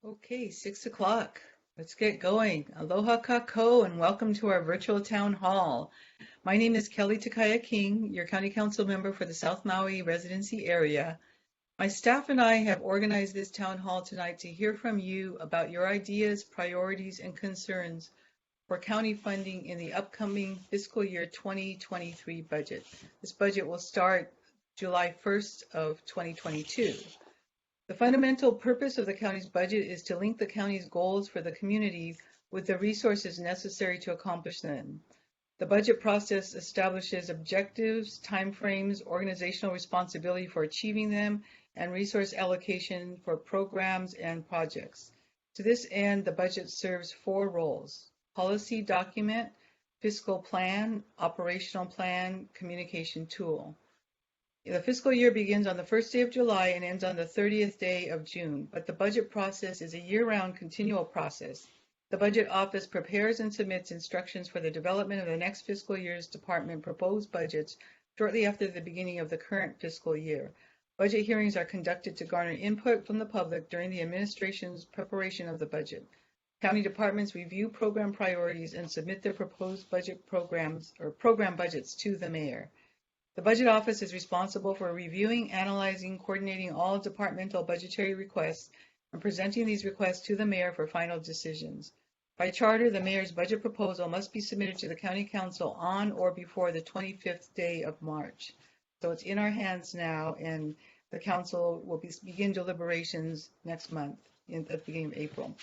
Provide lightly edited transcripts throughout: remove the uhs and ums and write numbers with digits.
Okay, 6 o'clock. Let's get going. Aloha kako and welcome to our virtual town hall. My name is Kelly Takaya King, your county council member for the South Maui residency area. My staff and I have organized this town hall tonight to hear from you about your ideas, priorities, and concerns for county funding in the upcoming fiscal year 2023 budget. This budget will start July 1st of 2022. The fundamental purpose of the county's budget is to link the county's goals for the community with the resources necessary to accomplish them. The budget process establishes objectives, timeframes, organizational responsibility for achieving them, and resource allocation for programs and projects. To this end, the budget serves four roles: policy document, fiscal plan, operational plan, communication tool. The fiscal year begins on the first day of July and ends on the 30th day of June, but the budget process is a year-round continual process. The Budget Office prepares and submits instructions for the development of the next fiscal year's department proposed budgets shortly after the beginning of the current fiscal year. Budget hearings are conducted to garner input from the public during the administration's preparation of the budget. County departments review program priorities and submit their proposed budget programs or program budgets to the mayor. The Budget Office is responsible for reviewing, analyzing, coordinating all departmental budgetary requests and presenting these requests to the mayor for final decisions. By charter, the mayor's budget proposal must be submitted to the County Council on or before the 25th day of March. So it's in our hands now, and the Council will begin deliberations next month, at the beginning of April.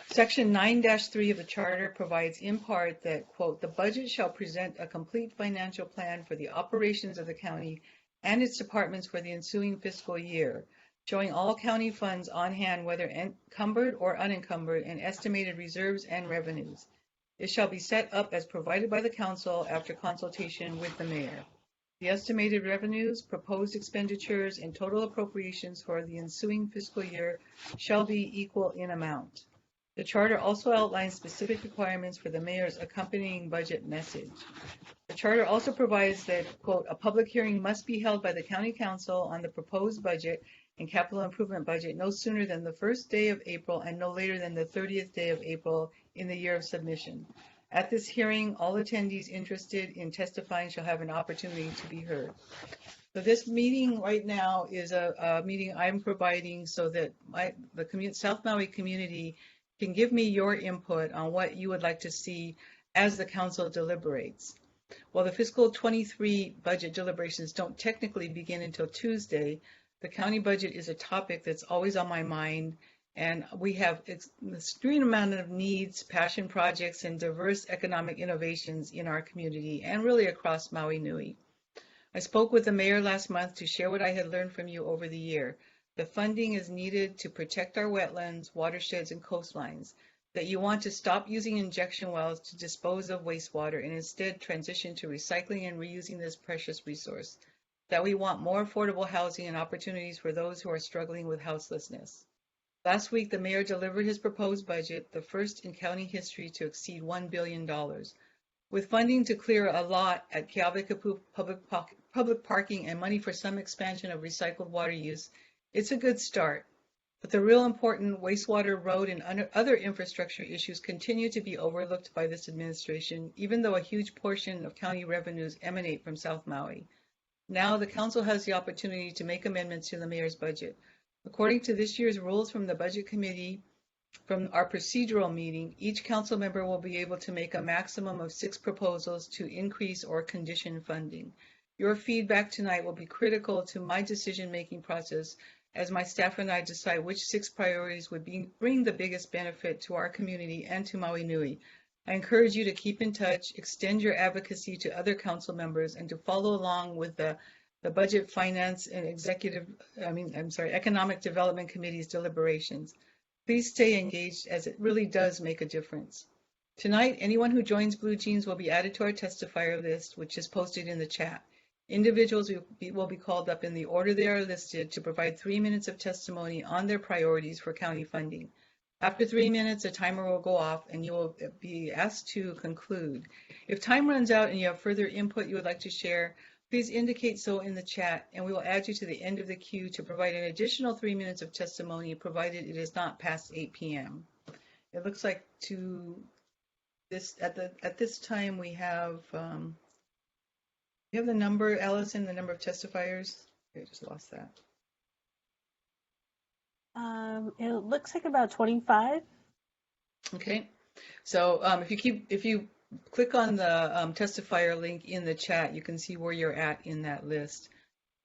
Section 9-3 of the Charter provides in part that, quote, the budget shall present a complete financial plan for the operations of the county and its departments for the ensuing fiscal year, showing all county funds on hand, whether encumbered or unencumbered, and estimated reserves and revenues. It shall be set up as provided by the council after consultation with the mayor. The estimated revenues, proposed expenditures, and total appropriations for the ensuing fiscal year shall be equal in amount. The charter also outlines specific requirements for the mayor's accompanying budget message. The charter also provides that, quote, a public hearing must be held by the county council on the proposed budget and capital improvement budget no sooner than the first day of April and no later than the 30th day of April in the year of submission. At this hearing, all attendees interested in testifying shall have an opportunity to be heard. So this meeting right now is a meeting I'm providing so that the South Maui community can give me your input on what you would like to see as the council deliberates. While the fiscal 23 budget deliberations don't technically begin until Tuesday, the county budget is a topic that's always on my mind, and we have an extreme amount of needs, passion projects, and diverse economic innovations in our community and really across Maui Nui. I spoke with the mayor last month to share what I had learned from you over the year. The funding is needed to protect our wetlands, watersheds, and coastlines, that you want to stop using injection wells to dispose of wastewater and instead transition to recycling and reusing this precious resource, that we want more affordable housing and opportunities for those who are struggling with houselessness. Last week, the mayor delivered his proposed budget, the first in county history to exceed $1 billion. With funding to clear a lot at Keawakapu public parking and money for some expansion of recycled water use, it's a good start. But the real important wastewater, road, and other infrastructure issues continue to be overlooked by this administration, even though a huge portion of county revenues emanate from South Maui. Now the council has the opportunity to make amendments to the mayor's budget. According to this year's rules from the budget committee, from our procedural meeting, each council member will be able to make a maximum of 6 proposals to increase or condition funding. Your feedback tonight will be critical to my decision-making process as my staff and I decide which 6 priorities would bring the biggest benefit to our community and to Maui Nui. I encourage you to keep in touch, extend your advocacy to other council members, and to follow along with the Budget, Finance, and Economic Development Committee's deliberations. Please stay engaged, as it really does make a difference. Tonight, anyone who joins Blue Jeans will be added to our testifier list, which is posted in the chat. Individuals will be called up in the order they are listed to provide 3 minutes of testimony on their priorities for county funding. After 3 minutes, a timer will go off and you will be asked to conclude. If time runs out and you have further input you would like to share, please indicate so in the chat, and we will add you to the end of the queue to provide an additional 3 minutes of testimony, provided it is not past 8 p.m. It looks like at this time we have the number, Allison, the number of testifiers. I just lost that. It looks like about 25. Okay, so if you click on the testifier link in the chat, you can see where you're at in that list.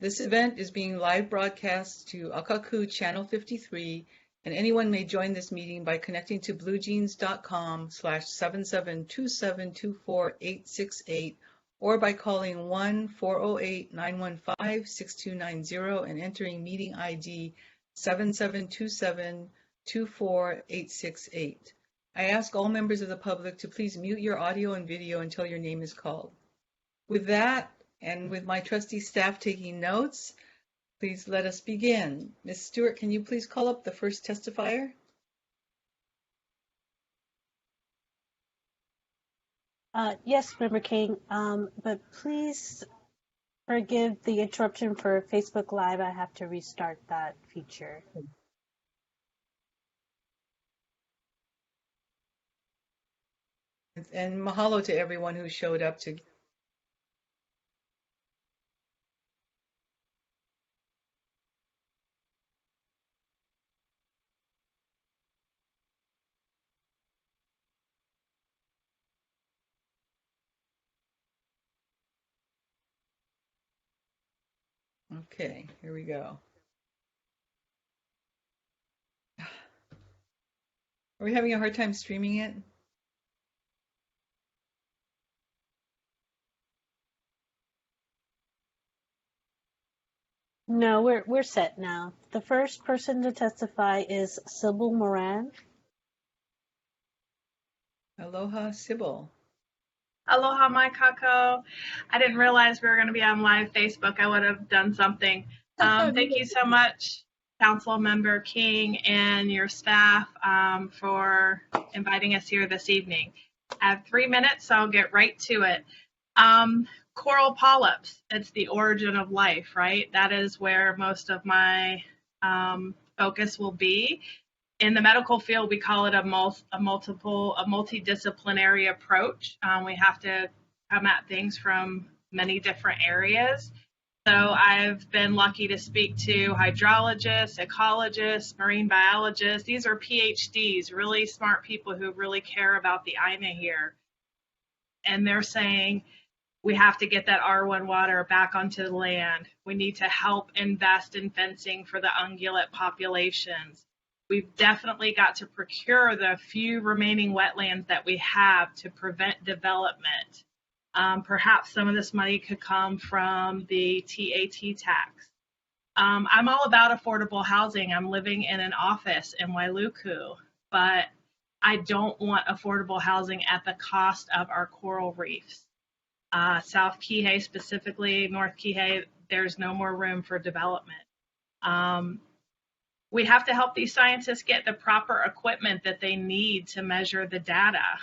This event is being live broadcast to Akaku Channel 53, and anyone may join this meeting by connecting to bluejeans.com/7727248868 or by calling 1-408-915-6290 and entering meeting ID 7727248868. I ask all members of the public to please mute your audio and video until your name is called. With that, and with my trusty staff taking notes, please let us begin. Ms. Stewart, can you please call up the first testifier? Yes, Member King, but please forgive the interruption for Facebook Live. I have to restart that feature. And mahalo to everyone who showed up to. Okay, here we go. Are we having a hard time streaming it? No, we're set now. The first person to testify is Sybil Moran. Aloha, Sybil. Aloha, my kako. I didn't realize we were going to be on live Facebook. I would have done something. Thank you so much, Councilmember King and your staff, for inviting us here this evening. I have 3 minutes, so I'll get right to it. Coral polyps, it's the origin of life, right? That is where most of my focus will be. In the medical field, we call it a multidisciplinary approach. We have to come at things from many different areas. So I've been lucky to speak to hydrologists, ecologists, marine biologists. These are PhDs, really smart people who really care about the Aina here. And they're saying, we have to get that R1 water back onto the land. We need to help invest in fencing for the ungulate populations. We've definitely got to procure the few remaining wetlands that we have to prevent development. Perhaps some of this money could come from the TAT tax. I'm all about affordable housing. I'm living in an office in Wailuku, but I don't want affordable housing at the cost of our coral reefs. South Kihei, specifically North Kihei, there's no more room for development. We have to help these scientists get the proper equipment that they need to measure the data.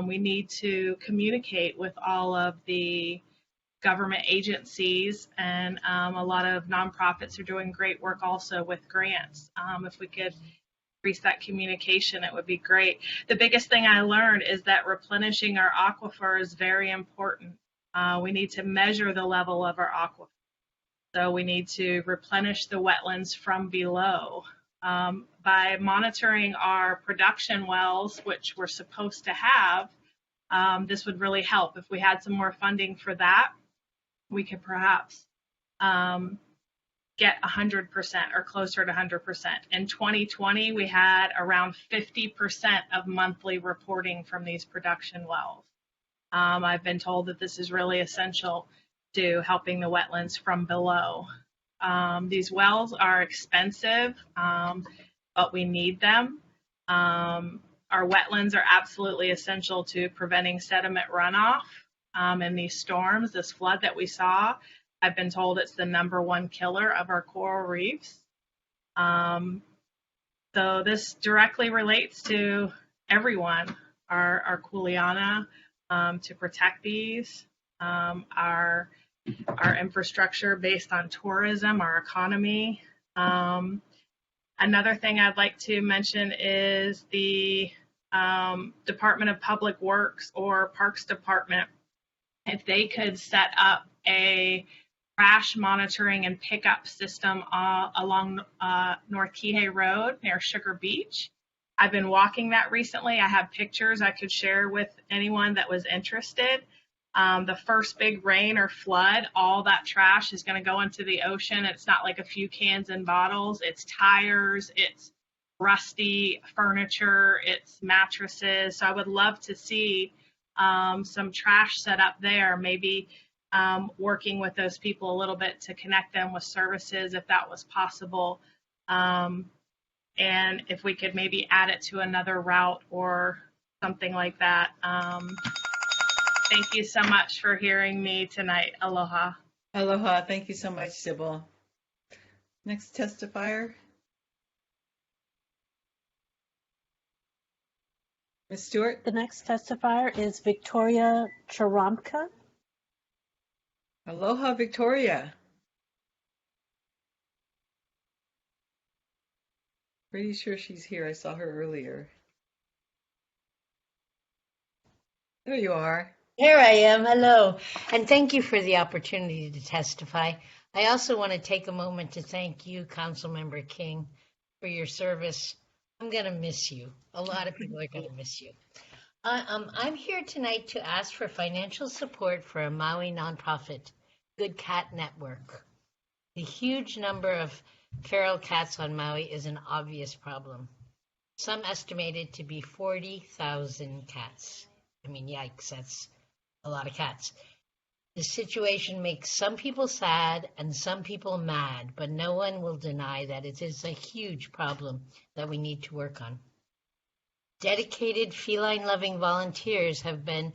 We need to communicate with all of the government agencies, and a lot of nonprofits are doing great work also with grants. If we could increase that communication, it would be great. The biggest thing I learned is that replenishing our aquifer is very important. We need to measure the level of our aquifer. So we need to replenish the wetlands from below. By monitoring our production wells, which we're supposed to have, this would really help. If we had some more funding for that, we could perhaps get 100% or closer to 100%. In 2020, we had around 50% of monthly reporting from these production wells. I've been told that this is really essential to helping the wetlands from below. These wells are expensive, but we need them. Our wetlands are absolutely essential to preventing sediment runoff in these storms. This flood that we saw, I've been told it's the #1 killer of our coral reefs. So this directly relates to everyone, our kuleana, to protect these, our our infrastructure based on tourism, our economy. Another thing I'd like to mention is the Department of Public Works or Parks Department. If they could set up a trash monitoring and pickup system along North Kihei Road near Sugar Beach. I've been walking that recently. I have pictures I could share with anyone that was interested. The first big rain or flood, all that trash is going to go into the ocean. It's not like a few cans and bottles. It's tires, it's rusty furniture, it's mattresses. So I would love to see some trash set up there, maybe working with those people a little bit to connect them with services if that was possible. And if we could maybe add it to another route or something like that. Thank you so much for hearing me tonight. Aloha. Aloha. Thank you so much, Sybil. Next testifier. Ms. Stewart. The next testifier is Victoria Churamka. Aloha, Victoria. Pretty sure she's here. I saw her earlier. There you are. Here I am. Hello. And thank you for the opportunity to testify. I also want to take a moment to thank you, Councilmember King, for your service. I'm going to miss you. A lot of people are going to miss you. I'm here tonight to ask for financial support for a Maui nonprofit, Good Cat Network. The huge number of feral cats on Maui is an obvious problem. Some estimated to be 40,000 cats. I mean, yikes, that's a lot of cats. The situation makes some people sad and some people mad, but no one will deny that it is a huge problem that we need to work on. Dedicated feline-loving volunteers have been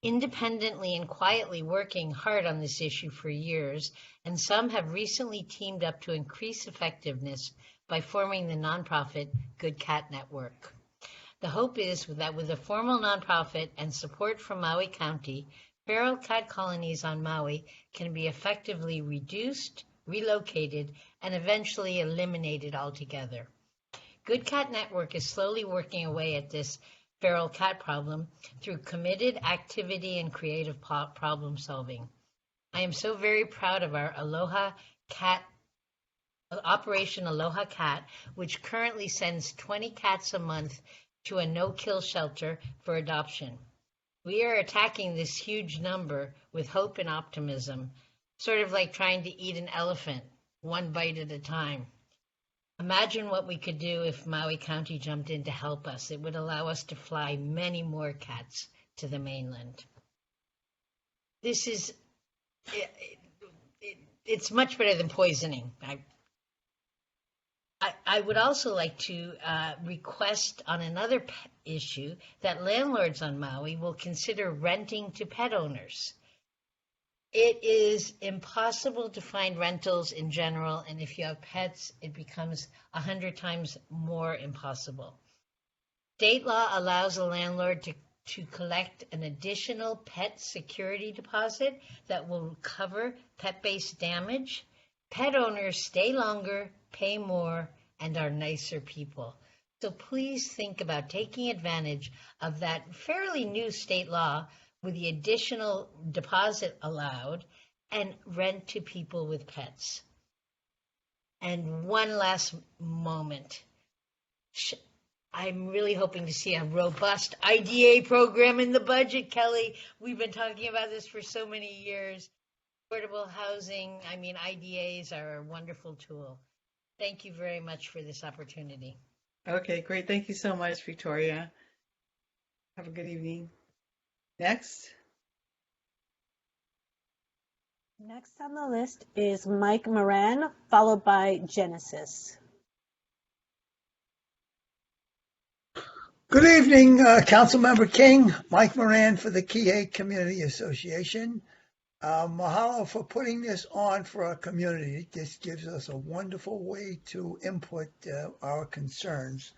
independently and quietly working hard on this issue for years, and some have recently teamed up to increase effectiveness by forming the nonprofit Good Cat Network. The hope is that with a formal nonprofit and support from Maui County, feral cat colonies on Maui can be effectively reduced, relocated, and eventually eliminated altogether. Good Cat Network is slowly working away at this feral cat problem through committed activity and creative problem solving. I am so very proud of our Operation Aloha Cat, which currently sends 20 cats a month to a no-kill shelter for adoption. We are attacking this huge number with hope and optimism, sort of like trying to eat an elephant, one bite at a time. Imagine what we could do if Maui County jumped in to help us. It would allow us to fly many more cats to the mainland. It's much better than poisoning. I would also like to request on another issue that landlords on Maui will consider renting to pet owners. It is impossible to find rentals in general, and if you have pets, it becomes 100 times more impossible. State law allows a landlord to collect an additional pet security deposit that will cover pet-based damage. Pet owners stay longer, pay more, and are nicer people. So please think about taking advantage of that fairly new state law with the additional deposit allowed and rent to people with pets. And one last moment. I'm really hoping to see a robust IDA program in the budget, Kelly. We've been talking about this for so many years. Affordable housing, IDAs are a wonderful tool. Thank you very much for this opportunity. Okay, great. Thank you so much, Victoria. Have a good evening. Next. Next on the list is Mike Moran, followed by Genesis. Good evening, Councilmember King. Mike Moran for the Kihei Community Association. Mahalo for putting this on for our community. This gives us a wonderful way to input our concerns.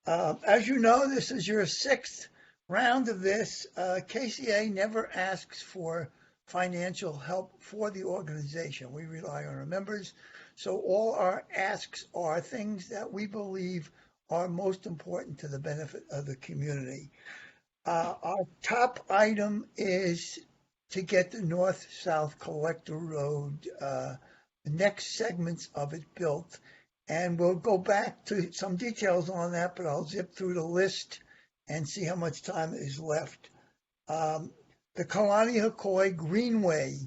As you know, this is your 6th round of this. KCA never asks for financial help for the organization. We rely on our members. So all our asks are things that we believe are most important to the benefit of the community. Our top item is to get the north-south collector road, the next segments of it built. And we'll go back to some details on that, but I'll zip through the list and see how much time is left. The Kalani-Hakoi Greenway,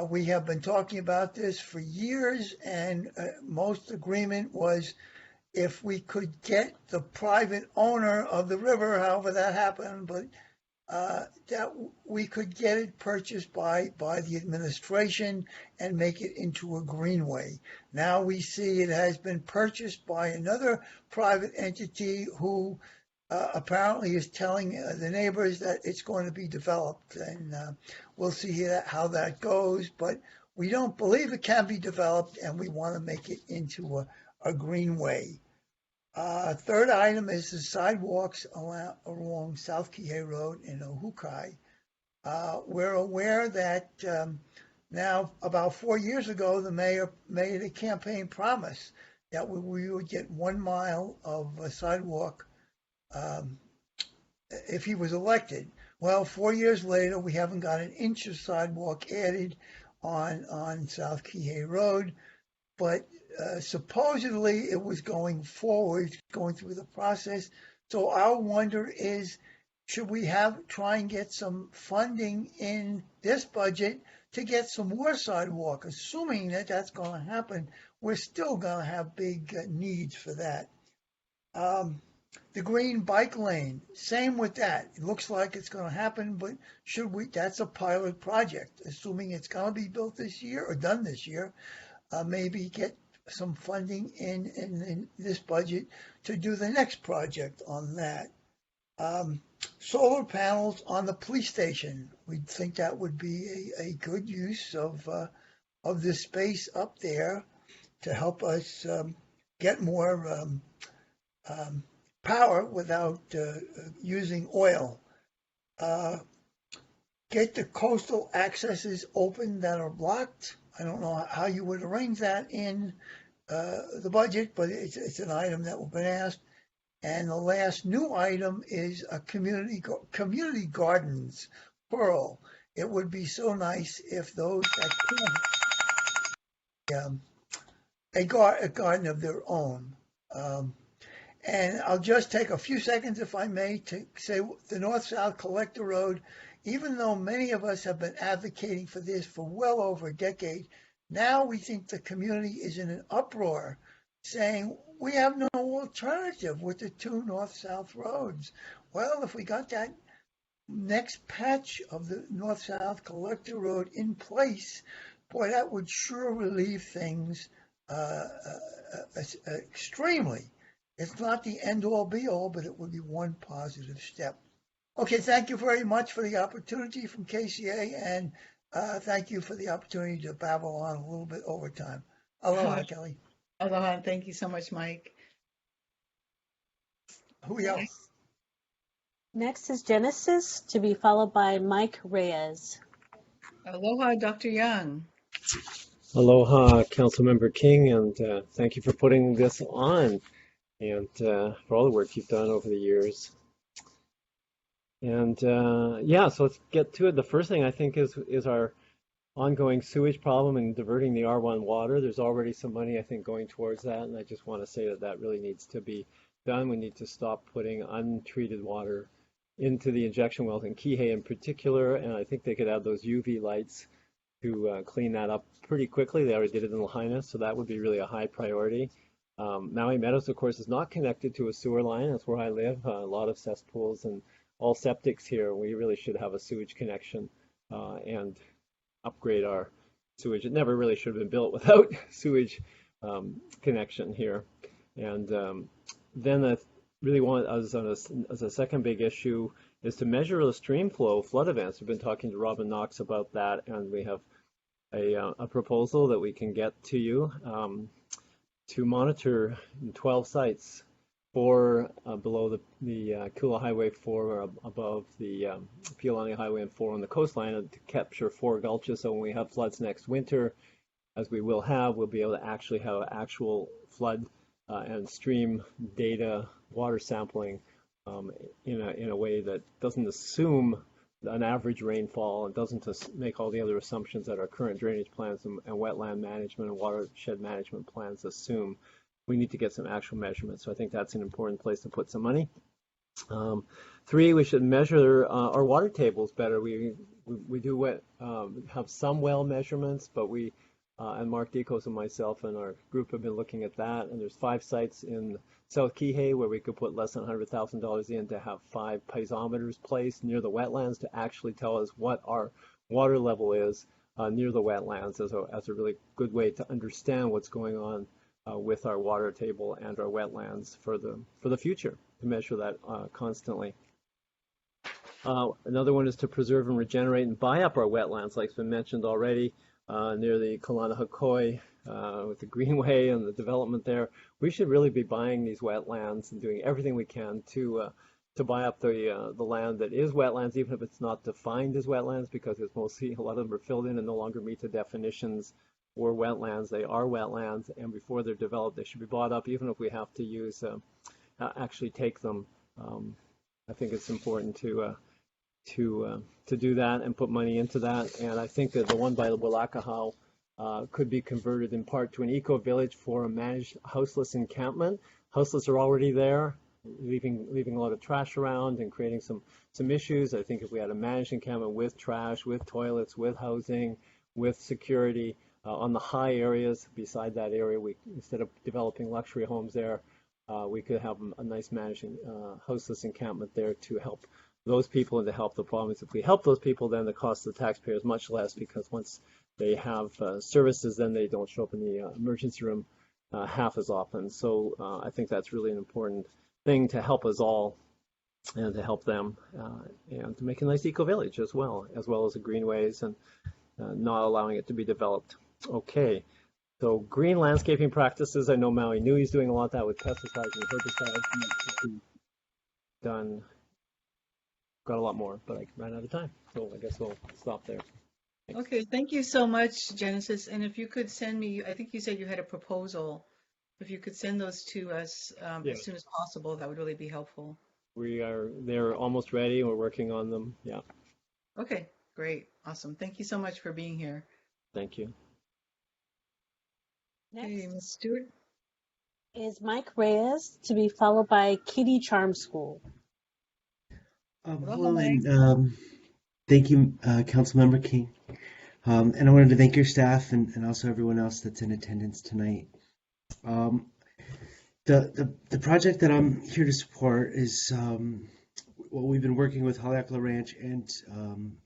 we have been talking about this for years, and most agreement was if we could get the private owner of the river, however that happened, but that we could get it purchased by the administration and make it into a greenway. Now we see it has been purchased by another private entity who apparently is telling the neighbors that it's going to be developed, and we'll see how that goes, but we don't believe it can be developed, and we want to make it into a greenway. Third item is the sidewalks along South Kihei Road in Ohukai. We're aware that now about 4 years ago, the mayor made a campaign promise that we would get 1 mile of a sidewalk if he was elected. Well, 4 years later, we haven't got an inch of sidewalk added on South Kihei Road, but supposedly it was going forward, going through the process. So our wonder is, should we try and get some funding in this budget to get some more sidewalk? Assuming that that's going to happen, we're still going to have big needs for that. The green bike lane, same with that. It looks like it's going to happen, but that's a pilot project. Assuming it's going to be built this year or done this year, maybe get some funding in this budget to do the next project on that. Solar panels on the police station. We think that would be a good use of the space up there to help us get more power without using oil. Get the coastal accesses open that are blocked. I don't know how you would arrange that in the budget, but it's an item that will be asked. And the last new item is a community gardens, plural. It would be so nice if those that can a garden of their own. And I'll just take a few seconds, if I may, to say the North-South Collector Road, even though many of us have been advocating for this for well over a decade, now we think the community is in an uproar, saying we have no alternative with the two north-south roads. Well, if we got that next patch of the north-south collector road in place, boy, that would sure relieve things extremely. It's not the end-all be-all, but it would be one positive step. Okay, thank you very much for the opportunity from KCA, and thank you for the opportunity to babble on a little bit over time. Aloha, Kelly. Aloha, thank you so much, Mike. Who else? Next is Genesis, to be followed by Mike Reyes. Aloha, Dr. Young. Aloha, Councilmember King, and thank you for putting this on and for all the work you've done over the years. And yeah, so let's get to it. The first thing I think is our ongoing sewage problem and diverting the R1 water. There's already some money, I think, going towards that, and I just want to say that really needs to be done. We need to stop putting untreated water into the injection wells in Kihei in particular, and I think they could add those UV lights to clean that up pretty quickly. They already did it in Lahaina, so that would be really a high priority. Maui Meadows, of course, is not connected to a sewer line. That's where I live. A lot of cesspools and all septics here. We really should have a sewage connection and upgrade our sewage. It never really should have been built without sewage connection here. And then I really want, as a second big issue, is to measure the stream flow flood events. We've been talking to Robin Knox about that, and we have a proposal that we can get to you to monitor in 12 sites 4 below the Kula Highway, 4 or above the Pialani Highway, and 4 on the coastline, and to capture 4 gulches. So when we have floods next winter, as we will have, we'll be able to actually have actual flood and stream data, water sampling in a way that doesn't assume an average rainfall and doesn't make all the other assumptions that our current drainage plans and wetland management and watershed management plans assume. We need to get some actual measurements. So I think that's an important place to put some money. 3, we should measure our water tables better. We do have some well measurements, but we and Mark Decos and myself and our group have been looking at that. And there's 5 sites in South Kihei where we could put less than $100,000 in to have 5 piezometers placed near the wetlands to actually tell us what our water level is near the wetlands as a really good way to understand what's going on with our water table and our wetlands for the future, to measure that constantly. Another one is to preserve and regenerate and buy up our wetlands, like has been mentioned already, near the Kalana-Hakoi, with the Greenway and the development there. We should really be buying these wetlands and doing everything we can to buy up the land that is wetlands, even if it's not defined as wetlands, because it's mostly, a lot of them are filled in and no longer meet the definitions or wetlands. They are wetlands, and before they're developed, they should be bought up, even if we have to use actually take them. I think it's important to do that and put money into that. And I think that the one by Walakahau could be converted in part to an eco-village for a managed houseless encampment. Houseless are already there, leaving a lot of trash around and creating some issues. I think if we had a managed encampment with trash, with toilets, with housing, with security, on the high areas beside that area, instead of developing luxury homes there, we could have a nice managed houseless encampment there to help those people and to help the problems. If we help those people, then the cost of the taxpayer is much less, because once they have services, then they don't show up in the emergency room half as often. So I think that's really an important thing to help us all and to help them and to make a nice eco-village as well as the greenways and not allowing it to be developed. Okay, so green landscaping practices. I know Maui Nui is doing a lot of that with pesticides and herbicides. Done. Got a lot more, but I ran out of time, so I guess we'll stop there. Thanks. Okay, thank you so much, Genesis. And if you could send me, I think you said you had a proposal. If you could send those to us as soon as possible, that would really be helpful. They're almost ready. We're working on them. Yeah. Okay, great. Awesome. Thank you so much for being here. Thank you. Next Hey, Ms. Stewart. is Mike Reyes, to be followed by Kitty Charm School. Hello, and thank you, Councilmember King. And I wanted to thank your staff and also everyone else that's in attendance tonight. The project that I'm here to support is we've been working with Haleakala Ranch and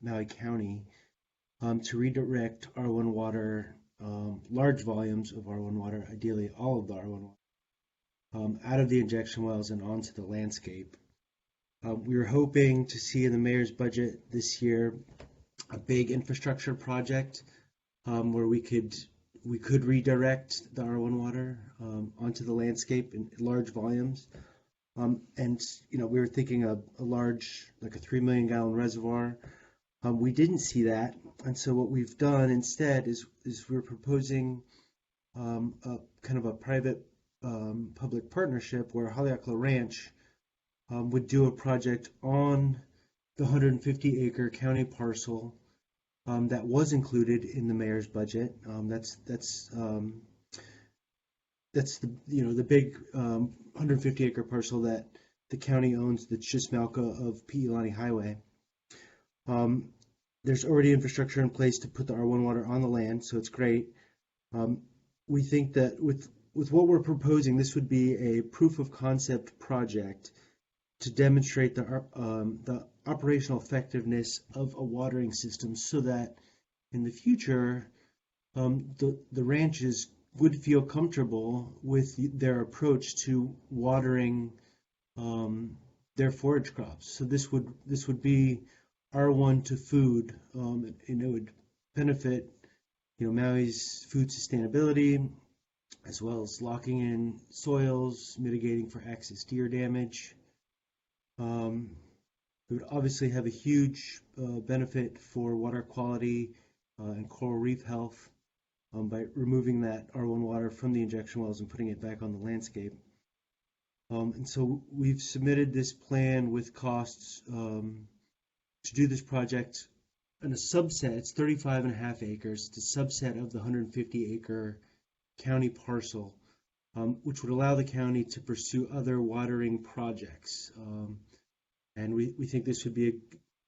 Maui County to redirect R1 water, large volumes of R1 water, ideally all of the R1 water, out of the injection wells and onto the landscape. We were hoping to see in the mayor's budget this year a big infrastructure project where we could redirect the R1 water onto the landscape in large volumes. And we were thinking a large, like a 3 million gallon reservoir. We didn't see that, and so what we've done instead is we're proposing a kind of a private public partnership where Haleakala Ranch would do a project on the 150-acre county parcel that was included in the mayor's budget. That's the big 150-acre parcel that the county owns, that's just Malka of Pi'ilani Highway. There's already infrastructure in place to put the R1 water on the land, so it's great. We think that with what we're proposing, this would be a proof of concept project to demonstrate the operational effectiveness of a watering system, so that in the future the ranches would feel comfortable with their approach to watering their forage crops. So this would be R1 to food, and it would benefit Maui's food sustainability, as well as locking in soils, mitigating for excess deer damage. It would obviously have a huge benefit for water quality and coral reef health by removing that R1 water from the injection wells and putting it back on the landscape. And so we've submitted this plan with costs to do this project in a subset. It's 35.5 acres. It's a subset of the 150-acre county parcel, which would allow the county to pursue other watering projects. And we think this would be a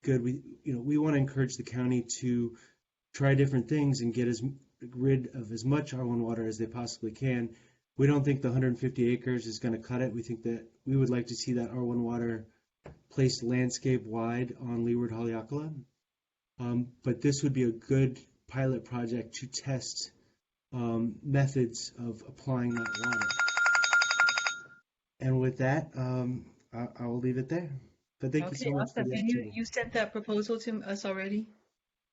good. We want to encourage the county to try different things and get rid of as much R1 water as they possibly can. We don't think the 150 acres is going to cut it. We think that we would like to see that R1 water placed landscape wide on Leeward Haleakala. But this would be a good pilot project to test methods of applying that water. And with that, I will leave it there. But thank you so much for awesome. this. And you sent that proposal to us already?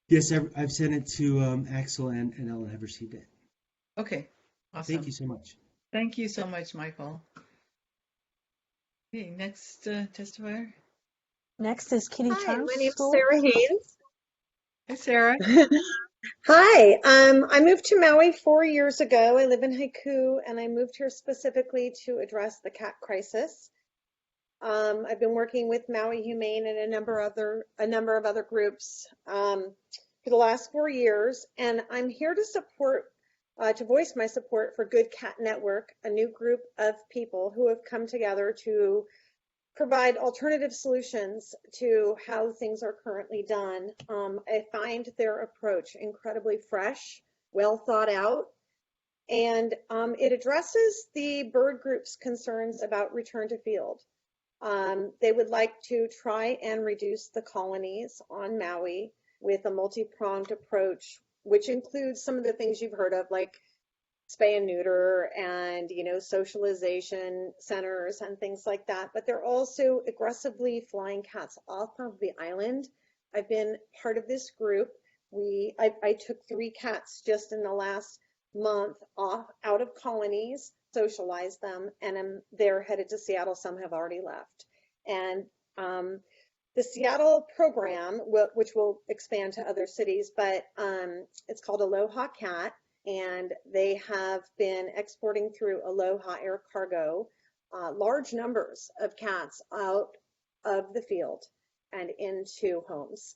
Yes, I've sent it to Axel and Ellen have received it. Okay, awesome. Thank you so much. Thank you so much, Michael. Okay, next testifier. Next is Kitty Hi, Charles. my name's Sarah Haynes. Hi, Sarah. Hi, I moved to Maui 4 years ago. I live in Haiku, and I moved here specifically to address the cat crisis. I've been working with Maui Humane and a number of other groups for the last 4 years, and I'm here to voice my support for Good Cat Network, a new group of people who have come together to provide alternative solutions to how things are currently done. I find their approach incredibly fresh, well thought out, and it addresses the bird group's concerns about return to field. They would like to try and reduce the colonies on Maui with a multi-pronged approach, which includes some of the things you've heard of, like spay and neuter and, socialization centers and things like that. But they're also aggressively flying cats off of the island. I've been part of this group. I took 3 cats just in the last month out of colonies, socialized them, and they're headed to Seattle. Some have already left. And the Seattle program, which will expand to other cities, but it's called Aloha Cat, and they have been exporting through Aloha Air Cargo large numbers of cats out of the field and into homes.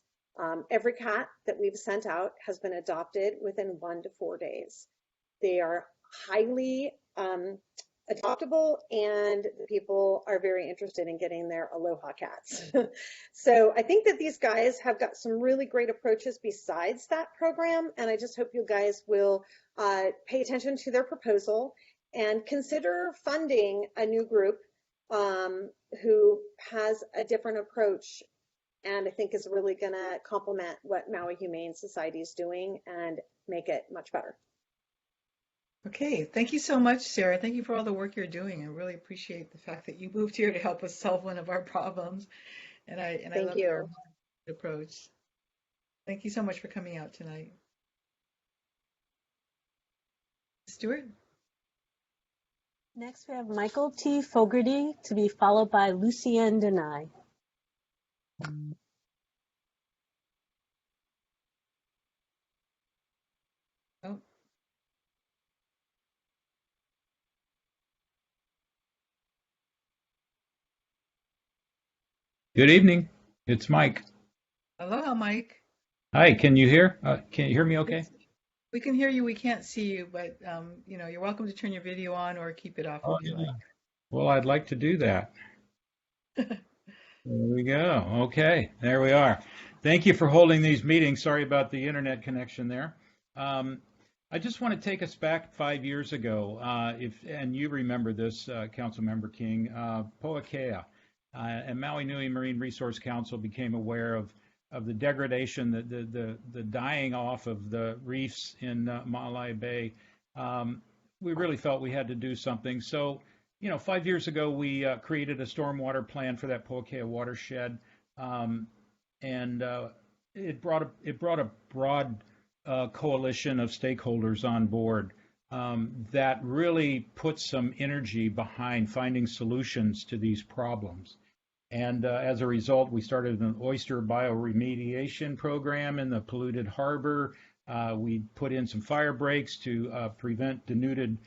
Every cat that we've sent out has been adopted within 1 to 4 days. They are highly adoptable, and people are very interested in getting their Aloha cats. So I think that these guys have got some really great approaches besides that program, and I just hope you guys will pay attention to their proposal and consider funding a new group who has a different approach, and I think is really going to complement what Maui Humane Society is doing and make it much better. Okay, thank you so much, Sarah. Thank you for all the work you're doing. I really appreciate the fact that you moved here to help us solve one of our problems. And I love your approach. Thank you so much for coming out tonight. Stuart? Next, we have Michael T. Fogarty to be followed by Lucian Deny. Oh. Good evening. It's Mike. Aloha, Mike. Hi, can you hear? Can you hear me okay? We can hear you. We can't see you, but you're welcome to turn your video on or keep it off if you like. Well, I'd like to do that. There we go. Okay, there we are. Thank you for holding these meetings. Sorry about the internet connection there. I just want to take us back 5 years ago, and you remember this, Councilmember King, Poakea. And Maui Nui Marine Resource Council became aware of the degradation, the dying off of the reefs in Ma'alai Bay. We really felt we had to do something. So, 5 years ago, we created a stormwater plan for that Poakea watershed, and it brought a broad coalition of stakeholders on board. that really puts some energy behind finding solutions to these problems. And as a result, we started an oyster bioremediation program in the polluted harbor. We put in some fire breaks to prevent denuded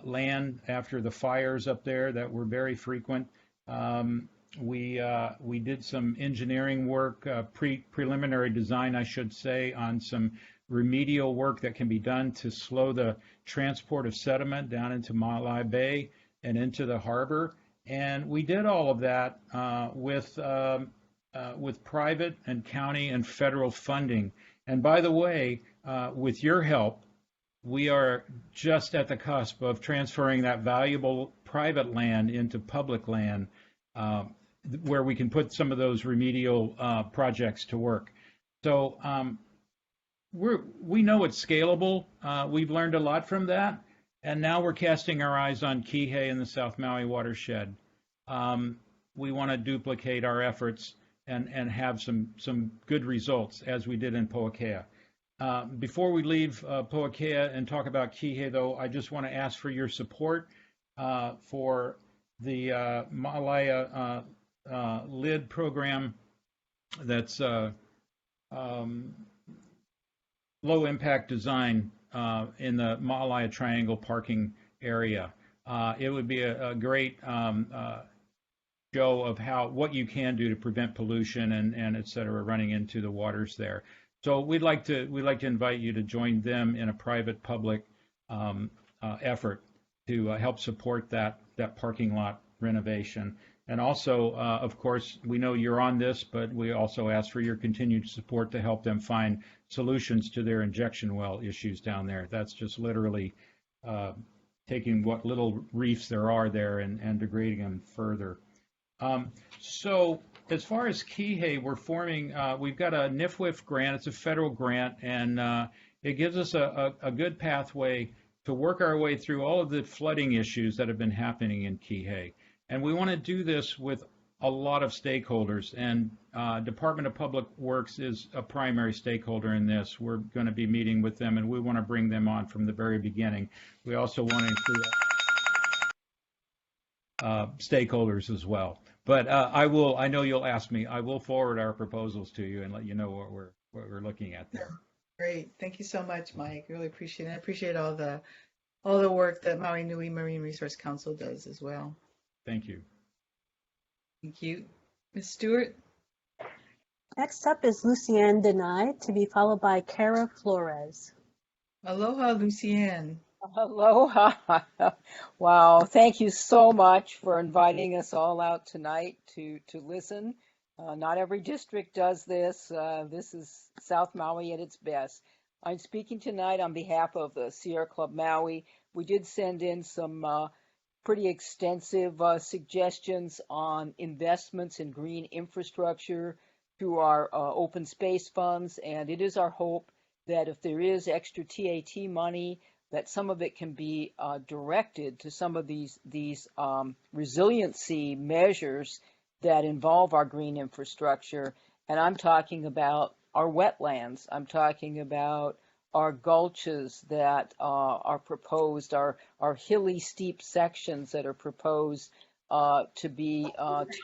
land after the fires up there that were very frequent. We did some engineering work, preliminary design, I should say, on some remedial work that can be done to slow the transport of sediment down into Maui Bay and into the harbor. And we did all of that with private and county and federal funding. And by the way, with your help, we are just at the cusp of transferring that valuable private land into public land, where we can put some of those remedial projects to work. So we know it's scalable. We've learned a lot from that. And now we're casting our eyes on Kihei and the South Maui watershed. We want to duplicate our efforts and have some good results, as we did in Po'akea. Before we leave Po'akea and talk about Kihei, though, I just want to ask for your support for the Ma'alaya LID program that's low impact design in the Ma'alaya Triangle parking area. It would be a great show of what you can do to prevent pollution and et cetera running into the waters there. So we'd like to invite you to join them in a private public effort to help support that parking lot renovation. And also, of course, we know you're on this, but we also ask for your continued support to help them find solutions to their injection well issues down there. That's just literally taking what little reefs there are there and degrading them further. So as far as Kihei, we're forming, we've got a NIFWIF grant. It's a federal grant, and it gives us a good pathway to work our way through all of the flooding issues that have been happening in Kihei. And we want to do this with a lot of stakeholders, and Department of Public Works is a primary stakeholder in this. We're going to be meeting with them, and we want to bring them on from the very beginning. We also want to include stakeholders as well. But I know you'll ask me. I will forward our proposals to you and let you know what we're looking at there. Great. Thank you so much, Mike. Really appreciate it. I appreciate all the work that Maui Nui Marine Resource Council does as well. Thank you. Thank you. Ms. Stewart? Next up is Lucian Deny, to be followed by Clara Flores. Aloha, Lucian. Aloha. Wow. Thank you so much for inviting us all out tonight to listen. Not every district does this. This is South Maui at its best. I'm speaking tonight on behalf of the Sierra Club Maui. We did send in some pretty extensive suggestions on investments in green infrastructure through our open space funds, and it is our hope that if there is extra TAT money, that some of it can be directed to some of these resiliency measures that involve our green infrastructure. And I'm talking about our wetlands. I'm talking about our gulches that are proposed, our hilly, steep sections that are proposed to be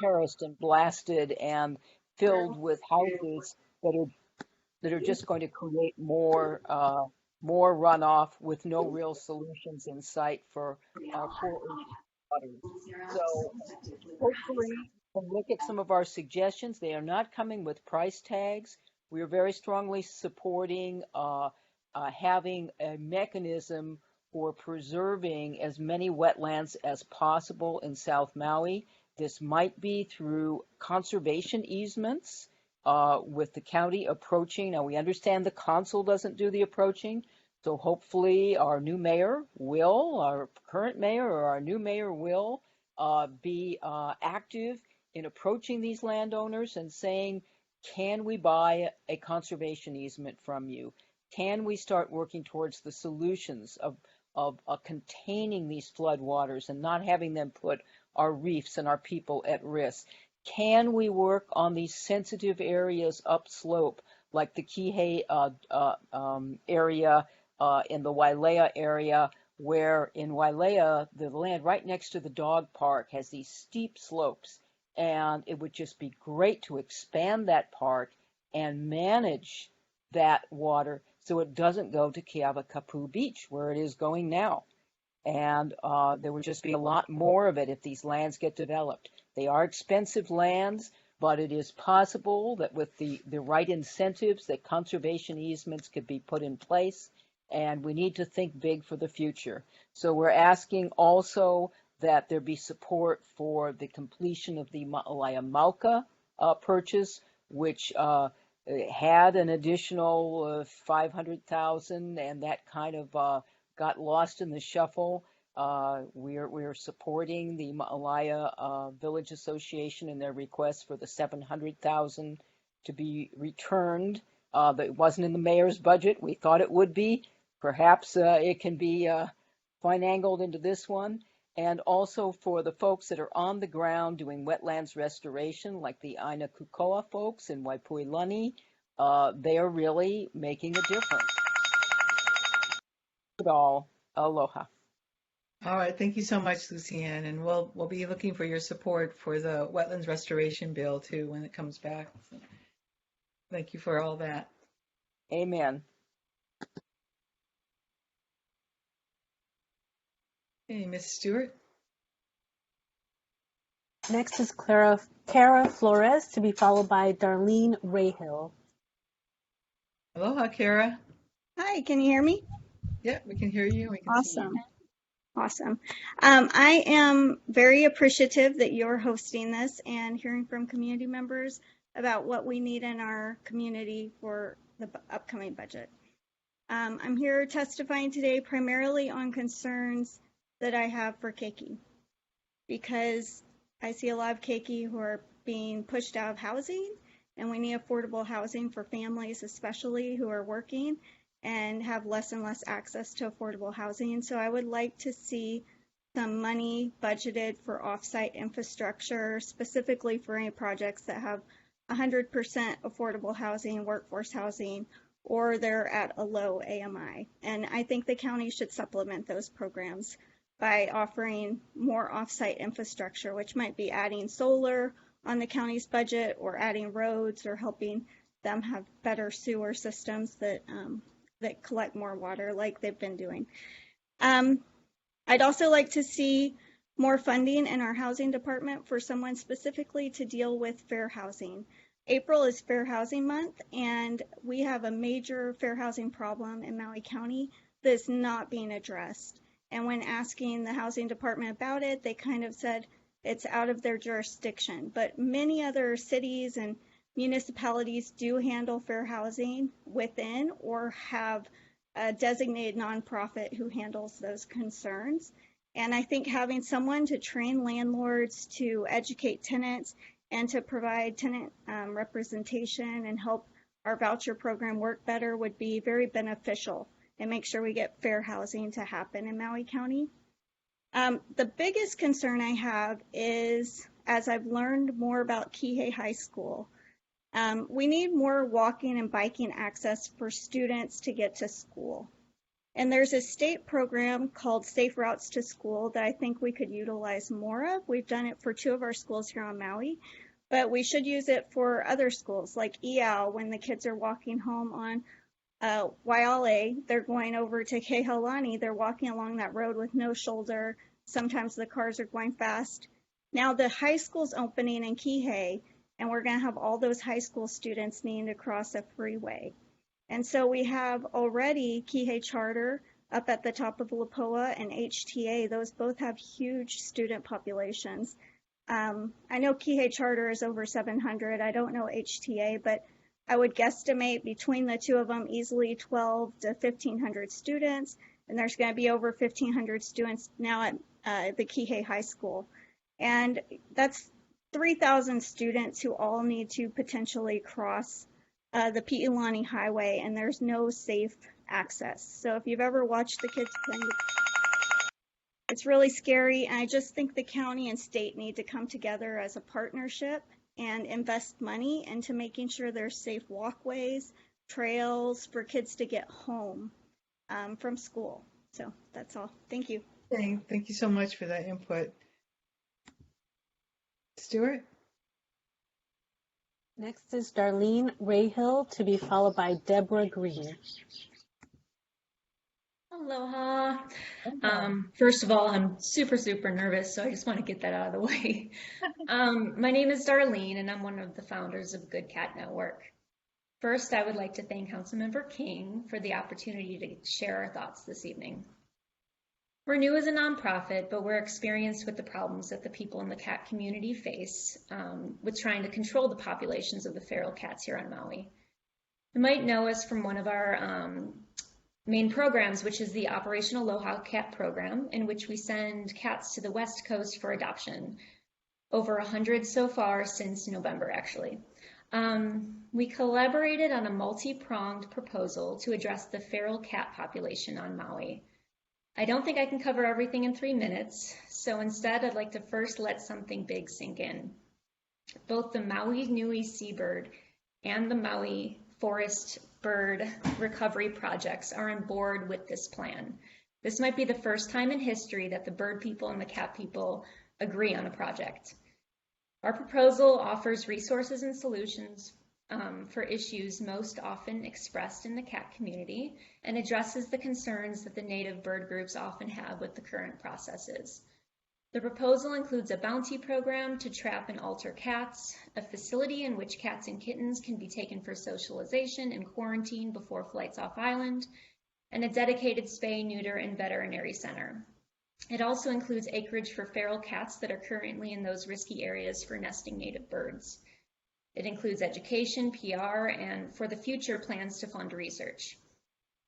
terraced and blasted and filled with houses that are just going to create more runoff with no real solutions in sight for our poor waters. So hopefully we'll look at some of our suggestions. They are not coming with price tags. We are very strongly supporting having a mechanism for preserving as many wetlands as possible in South Maui. This might be through conservation easements with the county approaching. Now, we understand the council doesn't do the approaching, so hopefully our new mayor will, our current mayor or our new mayor will be active in approaching these landowners and saying, can we buy a conservation easement from you? Can we start working towards the solutions of containing these flood waters and not having them put our reefs and our people at risk? Can we work on these sensitive areas upslope, like the Kihei area in the Wailea area, where in Wailea, the land right next to the dog park has these steep slopes, and it would just be great to expand that park and manage that water so it doesn't go to Keawakapu Beach, where it is going now. And there would just be a lot more of it if these lands get developed. They are expensive lands, but it is possible that with the right incentives that conservation easements could be put in place, and we need to think big for the future. So we're asking also that there be support for the completion of the Mauka purchase, which had an additional 500,000, and that kind of got lost in the shuffle. We're supporting the Ma'alaya Village Association in their request for the 700,000 to be returned. It wasn't in the mayor's budget. We thought it would be. Perhaps it can be finagled into this one. And also for the folks that are on the ground doing wetlands restoration, like the Aina Kukoa folks in Waipuilani, they are really making a difference. All, aloha. All right, thank you so much, Lucian, and we'll be looking for your support for the wetlands restoration bill too when it comes back. So, thank you for all that. Amen. Hey, Ms. Stewart. Next is Clara Flores, to be followed by Darlene Ray Hill. Aloha, Kara. Hi, can you hear me? Yeah, we can hear you. We can see you. Awesome. I am very appreciative that you're hosting this and hearing from community members about what we need in our community for the upcoming budget. I'm here testifying today primarily on concerns that I have for keiki, because I see a lot of keiki who are being pushed out of housing, and we need affordable housing for families, especially who are working and have less and less access to affordable housing. So I would like to see some money budgeted for offsite infrastructure, specifically for any projects that have 100% affordable housing, workforce housing, or they're at a low AMI. And I think the county should supplement those programs by offering more offsite infrastructure, which might be adding solar on the county's budget, or adding roads, or helping them have better sewer systems that collect more water like they've been doing. I'd also like to see more funding in our housing department for someone specifically to deal with fair housing. April is Fair Housing Month, and we have a major fair housing problem in Maui County that's not being addressed. And when asking the housing department about it, they kind of said it's out of their jurisdiction. But many other cities and municipalities do handle fair housing within, or have a designated nonprofit who handles those concerns. And I think having someone to train landlords, to educate tenants, and to provide tenant representation and help our voucher program work better would be very beneficial, and make sure we get fair housing to happen in Maui County. The biggest concern I have is, as I've learned more about Kihei High School, we need more walking and biking access for students to get to school. And there's a state program called Safe Routes to School that I think we could utilize more of. We've done it for 2 of our schools here on Maui, but we should use it for other schools, like Iao, when the kids are walking home on Waiale, they're going over to Kehaulani, they're walking along that road with no shoulder. Sometimes the cars are going fast. Now the high school's opening in Kihei, and we're going to have all those high school students needing to cross a freeway. And so we have already Kihei Charter up at the top of Lapoa, and HTA. Those both have huge student populations. I know Kihei Charter is over 700. I don't know HTA, but I would guesstimate between the 2 of them easily 12 to 1,500 students. And there's going to be over 1,500 students now at the Kihei High School. And that's 3,000 students who all need to potentially cross the Pi'ilani Highway, and there's no safe access. So if you've ever watched the kids playing, it's really scary. And I just think the county and state need to come together as a partnership and invest money into making sure there's safe walkways, trails for kids to get home from school. So that's all. Thank you. Thank you so much for that input. Stuart? Next is Darlene Ray Hill, to be followed by Deborah Green. Aloha. First of all, I'm super nervous, so I just want to get that out of the way. My name is Darlene, and I'm one of the founders of Good Cat Network. First, I would like to thank Councilmember King for the opportunity to share our thoughts this evening. We're new as a nonprofit, but we're experienced with the problems that the people in the cat community face with trying to control the populations of the feral cats here on Maui. You might know us from one of our main programs, which is the Operation Aloha Cat program, in which we send cats to the West Coast for adoption. Over 100 so far since November, actually. We collaborated on a multi-pronged proposal to address the feral cat population on Maui. I don't think I can cover everything in 3 minutes, so instead I'd like to first let something big sink in. Both the Maui Nui seabird and the Maui forest bird recovery projects are on board with this plan. This might be the first time in history that the bird people and the cat people agree on a project. Our proposal offers resources and solutions for issues most often expressed in the cat community and addresses the concerns that the native bird groups often have with the current processes. The proposal includes a bounty program to trap and alter cats, a facility in which cats and kittens can be taken for socialization and quarantine before flights off island, and a dedicated spay, neuter, and veterinary center. It also includes acreage for feral cats that are currently in those risky areas for nesting native birds. It includes education, PR, and for the future plans to fund research.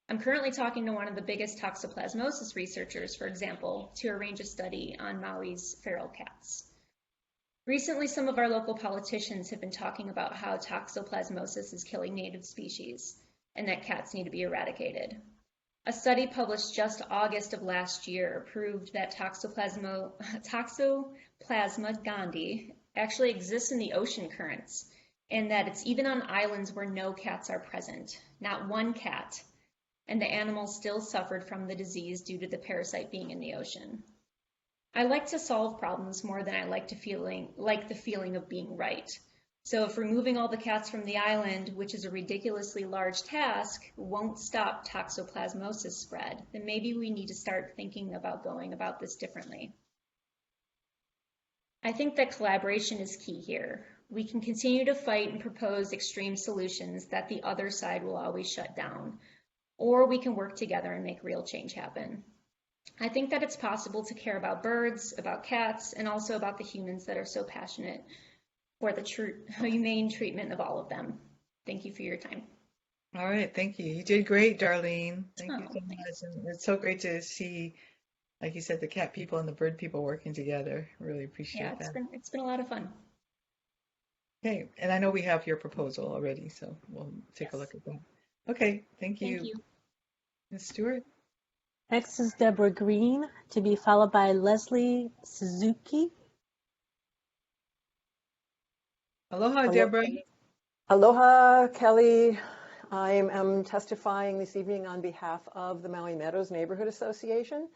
I'm currently talking to one of the biggest toxoplasmosis researchers, for example, to arrange a study on Maui's feral cats. Recently, some of our local politicians have been talking about how toxoplasmosis is killing native species and that cats need to be eradicated. A study published just August of last year proved that Toxoplasma gondii actually exists in the ocean currents, and that it's even on islands where no cats are present, not one cat, and the animals still suffered from the disease due to the parasite being in the ocean. I like to solve problems more than I like the feeling of being right. So if removing all the cats from the island, which is a ridiculously large task, won't stop toxoplasmosis spread, then maybe we need to start thinking about going about this differently. I think that collaboration is key here. We can continue to fight and propose extreme solutions that the other side will always shut down, or we can work together and make real change happen. I think that it's possible to care about birds, about cats, and also about the humans that are so passionate for the humane treatment of all of them. Thank you for your time. All right, thank you. You did great, Darlene. Thank you so much. And it's so great to see, like you said, the cat people and the bird people working together. Really appreciate that. It's been a lot of fun. Okay, and I know we have your proposal already, so we'll take a look at that. Okay, thank you. Thank you. Ms. Stewart? Next is Deborah Green, to be followed by Leslie Suzuki. Aloha, Deborah. Aloha, Kelly. I am testifying this evening on behalf of the Maui Meadows Neighborhood Association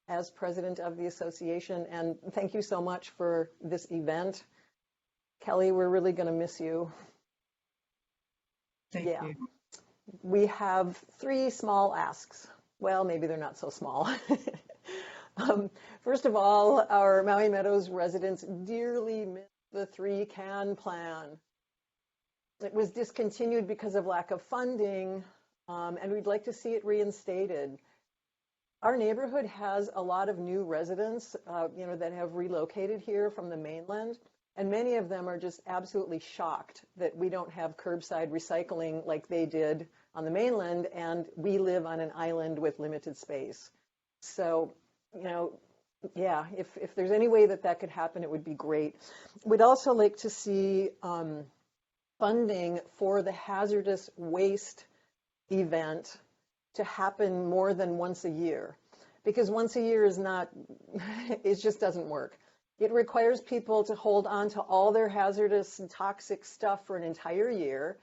as president of the association, and thank you so much for this event. Kelly, we're really going to miss you. Thank you. We have 3 small asks. Well, maybe they're not so small. First of all, our Maui Meadows residents dearly miss the 3-can plan. It was discontinued because of lack of funding, and we'd like to see it reinstated. Our neighborhood has a lot of new residents, that have relocated here from the mainland, and many of them are just absolutely shocked that we don't have curbside recycling like they did on the mainland, and we live on an island with limited space. So, if there's any way that could happen, it would be great. We'd also like to see funding for the hazardous waste event to happen more than once a year, because once a year is not, it just doesn't work. It requires people to hold on to all their hazardous and toxic stuff for an entire year,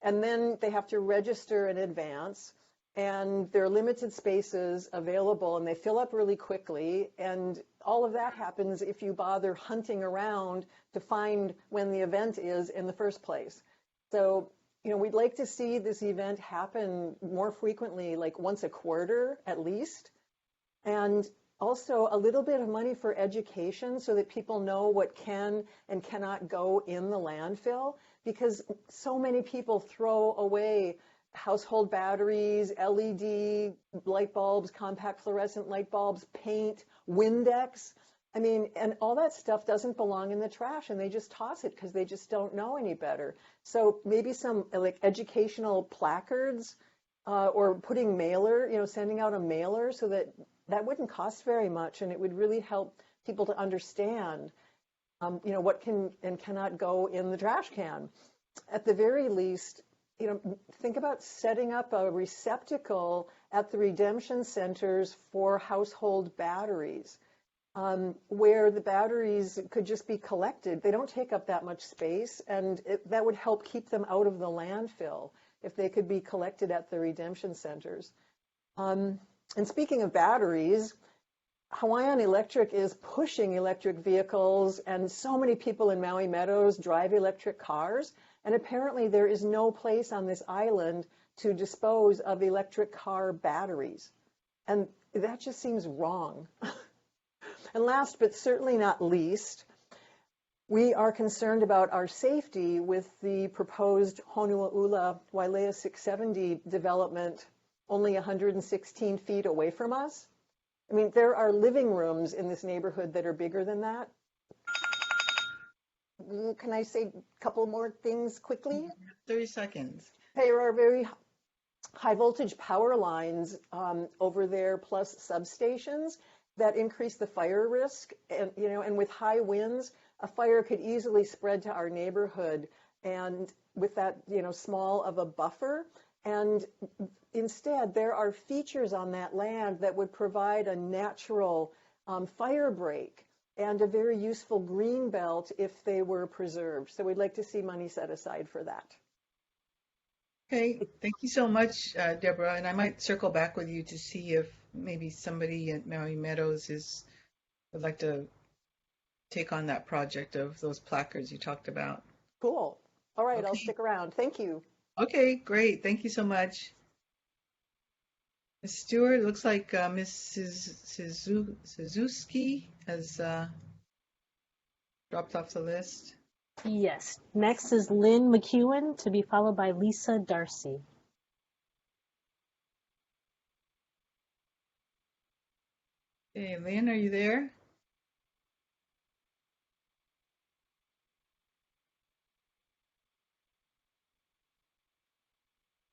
and then they have to register in advance. and there are limited spaces available, and they fill up really quickly. And all of that happens if you bother hunting around to find when the event is in the first place. So, we'd like to see this event happen more frequently, like once a quarter at least. And also a little bit of money for education so that people know what can and cannot go in the landfill, because so many people throw away household batteries, LED light bulbs, compact fluorescent light bulbs, paint, Windex. And all that stuff doesn't belong in the trash, and they just toss it because they just don't know any better. So maybe some like educational placards or putting sending out a mailer so that wouldn't cost very much, and it would really help people to understand, what can and cannot go in the trash can. At the very least, think about setting up a receptacle at the redemption centers for household batteries, where the batteries could just be collected. They don't take up that much space, and that would help keep them out of the landfill if they could be collected at the redemption centers. And speaking of batteries, Hawaiian Electric is pushing electric vehicles, and so many people in Maui Meadows drive electric cars. And apparently there is no place on this island to dispose of electric car batteries. And that just seems wrong. And last but certainly not least, we are concerned about our safety with the proposed Honuaula Wailea 670 development only 116 feet away from us. There are living rooms in this neighborhood that are bigger than that. Can I say a couple more things quickly? 30 seconds. There are very high voltage power lines over there, plus substations that increase the fire risk. And with high winds, a fire could easily spread to our neighborhood, and with that, small of a buffer. And instead, there are features on that land that would provide a natural fire break and a very useful green belt if they were preserved. So we'd like to see money set aside for that. Okay, thank you so much, Deborah. And I might circle back with you to see if maybe somebody at Maui Meadows would like to take on that project of those placards you talked about. Cool. All right, Okay. I'll stick around. Thank you. Okay, great. Thank you so much. Ms. Stewart, it looks like Ms. Suzuki has dropped off the list. Yes. Next is Lynn McEwen, to be followed by Lisa Darcy. Hey, Lynn, are you there?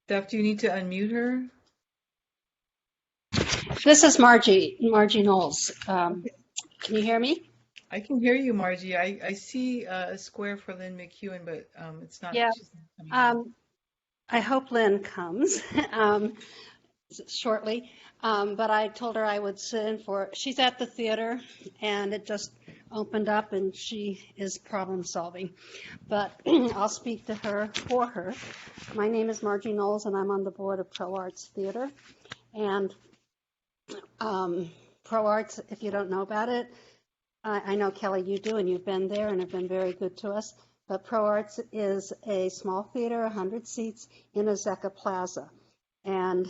Steph, do you need to unmute her? This is Margie Knowles. Can you hear me? I can hear you, Margie. I see a square for Lynn McEwen, but it's not. Yeah. she's not coming in. I hope Lynn comes shortly. But I told her I would sit in for, she's at the theater and it just opened up and she is problem solving. But I'll speak to her for her. My name is Margie Knowles and I'm on the board of Pro Arts Theater. And Pro Arts, if you don't know about it, I know, Kelly, you do, and you've been there and have been very good to us. But Pro Arts is a small theater, 100 seats in Azeka Plaza. And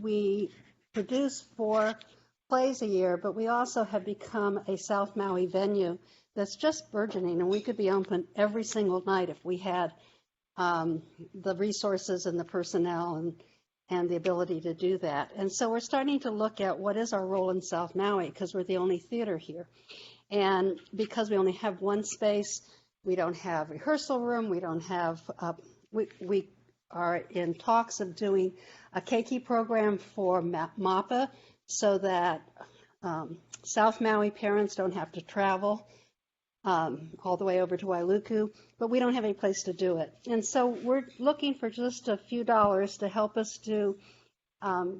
we produce 4 plays a year, but we also have become a South Maui venue that's just burgeoning, and we could be open every single night if we had the resources and the personnel and the ability to do that. And so we're starting to look at what is our role in South Maui, because we're the only theater here. And because we only have one space, we don't have rehearsal room, we don't have, we are in talks of doing a keiki program for MAPA so that South Maui parents don't have to travel all the way over to Wailuku, but we don't have any place to do it. And so we're looking for just a few dollars to help us do,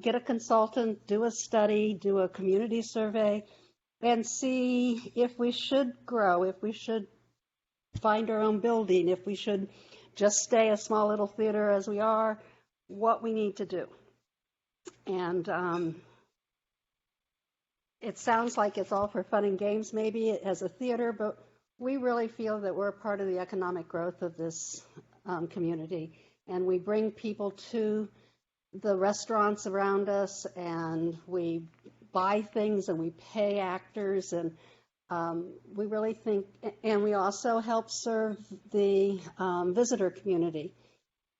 get a consultant, do a study, do a community survey, and see if we should grow, if we should find our own building, if we should just stay a small little theater as we are, what we need to do. And it sounds like it's all for fun and games, maybe as a theater, but we really feel that we're a part of the economic growth of this community. And we bring people to the restaurants around us, and we buy things, and we pay actors, and we really think, and we also help serve the visitor community.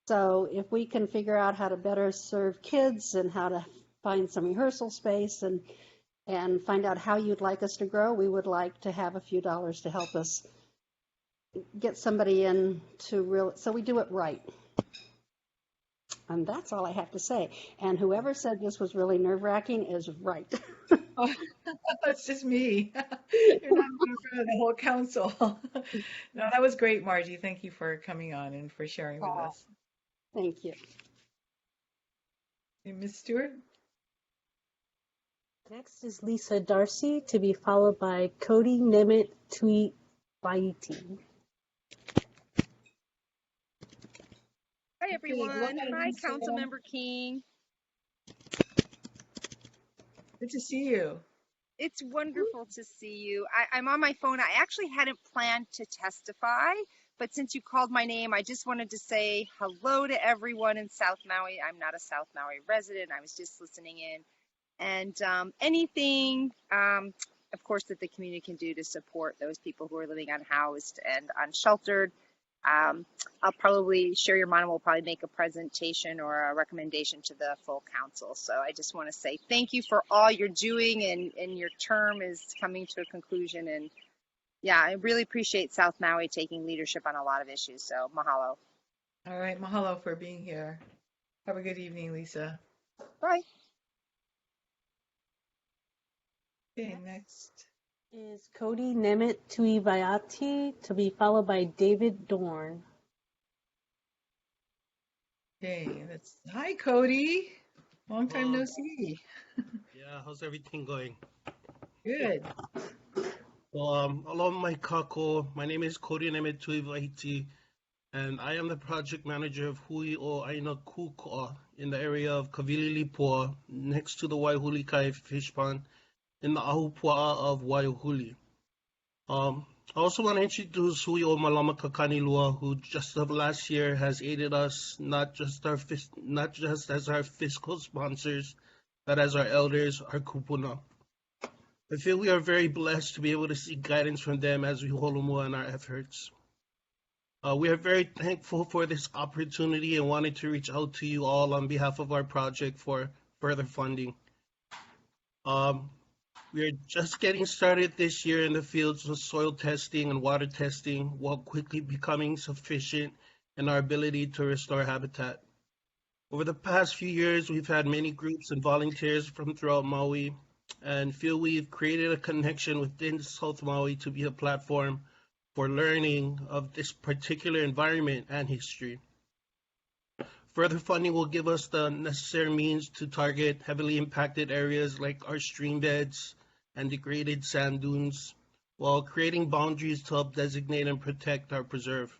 So if we can figure out how to better serve kids and how to find some rehearsal space and find out how you'd like us to grow, we would like to have a few dollars to help us get somebody in to so we do it right. And that's all I have to say. And whoever said this was really nerve-wracking is right. Oh, that's just me. You're not in front of the whole council. No, that was great, Margie. Thank you for coming on and for sharing with us. Thank you. Hey, Ms. Stewart? Next is Lisa Darcy, to be followed by Cody Nemet Tui Vaiti. Hi, everyone. Hi, Councilmember King. Good to see you. It's wonderful to see you. I'm on my phone. I actually hadn't planned to testify, but since you called my name, I just wanted to say hello to everyone in South Maui. I'm not a South Maui resident. I was just listening in. And anything, of course, that the community can do to support those people who are living unhoused and unsheltered. I'll probably share your mind. We'll probably make a presentation or a recommendation to the full council. So I just want to say thank you for all you're doing, and your term is coming to a conclusion. And yeah, I really appreciate South Maui taking leadership on a lot of issues. So mahalo. All right, mahalo for being here. Have a good evening, Lisa. Bye. Okay, next is Cody Nemet Tui Vaiti, to be followed by David Dorn. Okay, hi, Cody. Long time no see. Yeah, how's everything going? Good. Well, aloha mai kako. My name is Cody Nemet Tui Vaiti, and I am the project manager of Hui o Aina Kukoa in the area of Kavililipua, next to the Waihulikai fish pond in the Ahupua'a of Waiahuli. I also want to introduce Hui o Malama Kakanilua, who just of last year has aided us, not just as our fiscal sponsors, but as our elders, our kupuna. I feel we are very blessed to be able to seek guidance from them as we holomua in our efforts. We are very thankful for this opportunity and wanted to reach out to you all on behalf of our project for further funding. We are just getting started this year in the fields of soil testing and water testing, while quickly becoming sufficient in our ability to restore habitat. Over the past few years, we've had many groups and volunteers from throughout Maui, and feel we've created a connection within South Maui to be a platform for learning of this particular environment and history. Further funding will give us the necessary means to target heavily impacted areas like our stream beds and degraded sand dunes, while creating boundaries to help designate and protect our preserve.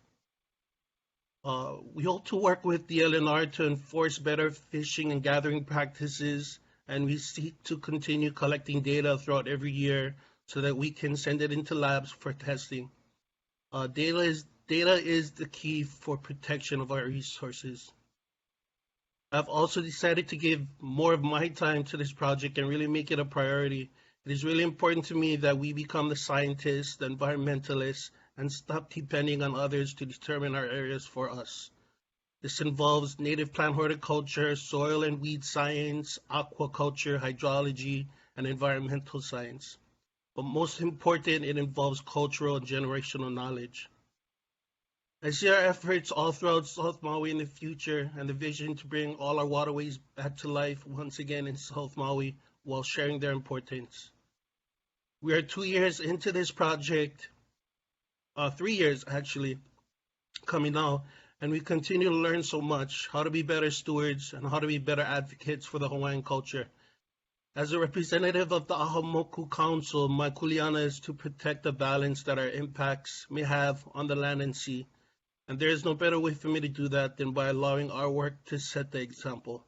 We hope to work with the LNR to enforce better fishing and gathering practices, and we seek to continue collecting data throughout every year so that we can send it into labs for testing. Data is the key for protection of our resources. I've also decided to give more of my time to this project and really make it a priority. It is really important to me that we become the scientists, the environmentalists, and stop depending on others to determine our areas for us. This involves native plant horticulture, soil and weed science, aquaculture, hydrology, and environmental science. But most important, it involves cultural and generational knowledge. I see our efforts all throughout South Maui in the future and the vision to bring all our waterways back to life once again in South Maui while sharing their importance. We are 2 years into this project, 3 years actually, coming now, and we continue to learn so much, how to be better stewards and how to be better advocates for the Hawaiian culture. As a representative of the Ahamoku Council, my kuleana is to protect the balance that our impacts may have on the land and sea. And there is no better way for me to do that than by allowing our work to set the example.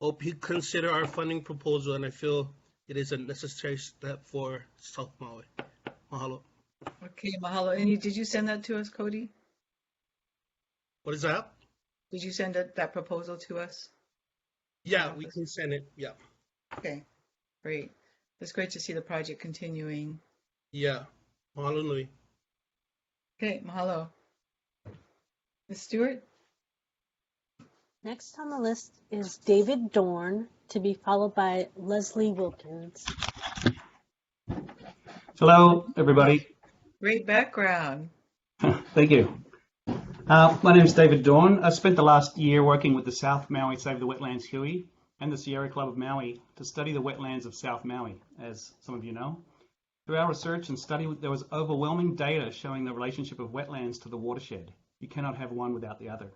Hope you consider our funding proposal, and I feel it is a necessary step for South Maui. Mahalo. Okay, mahalo. And did you send that to us, Cody? What is that? Did you send that proposal to us? Yeah, we can send it. Yeah. Okay, great. It's great to see the project continuing. Yeah. Mahalo nui. Okay, mahalo. Ms. Stewart? Next on the list is David Dorn, to be followed by Leslie Wilkins. Hello, everybody. Great background. Thank you. My name is David Dorn. I spent the last year working with the South Maui Save the Wetlands Hui and the Sierra Club of Maui to study the wetlands of South Maui, as some of you know. Through our research and study, there was overwhelming data showing the relationship of wetlands to the watershed. You cannot have one without the other.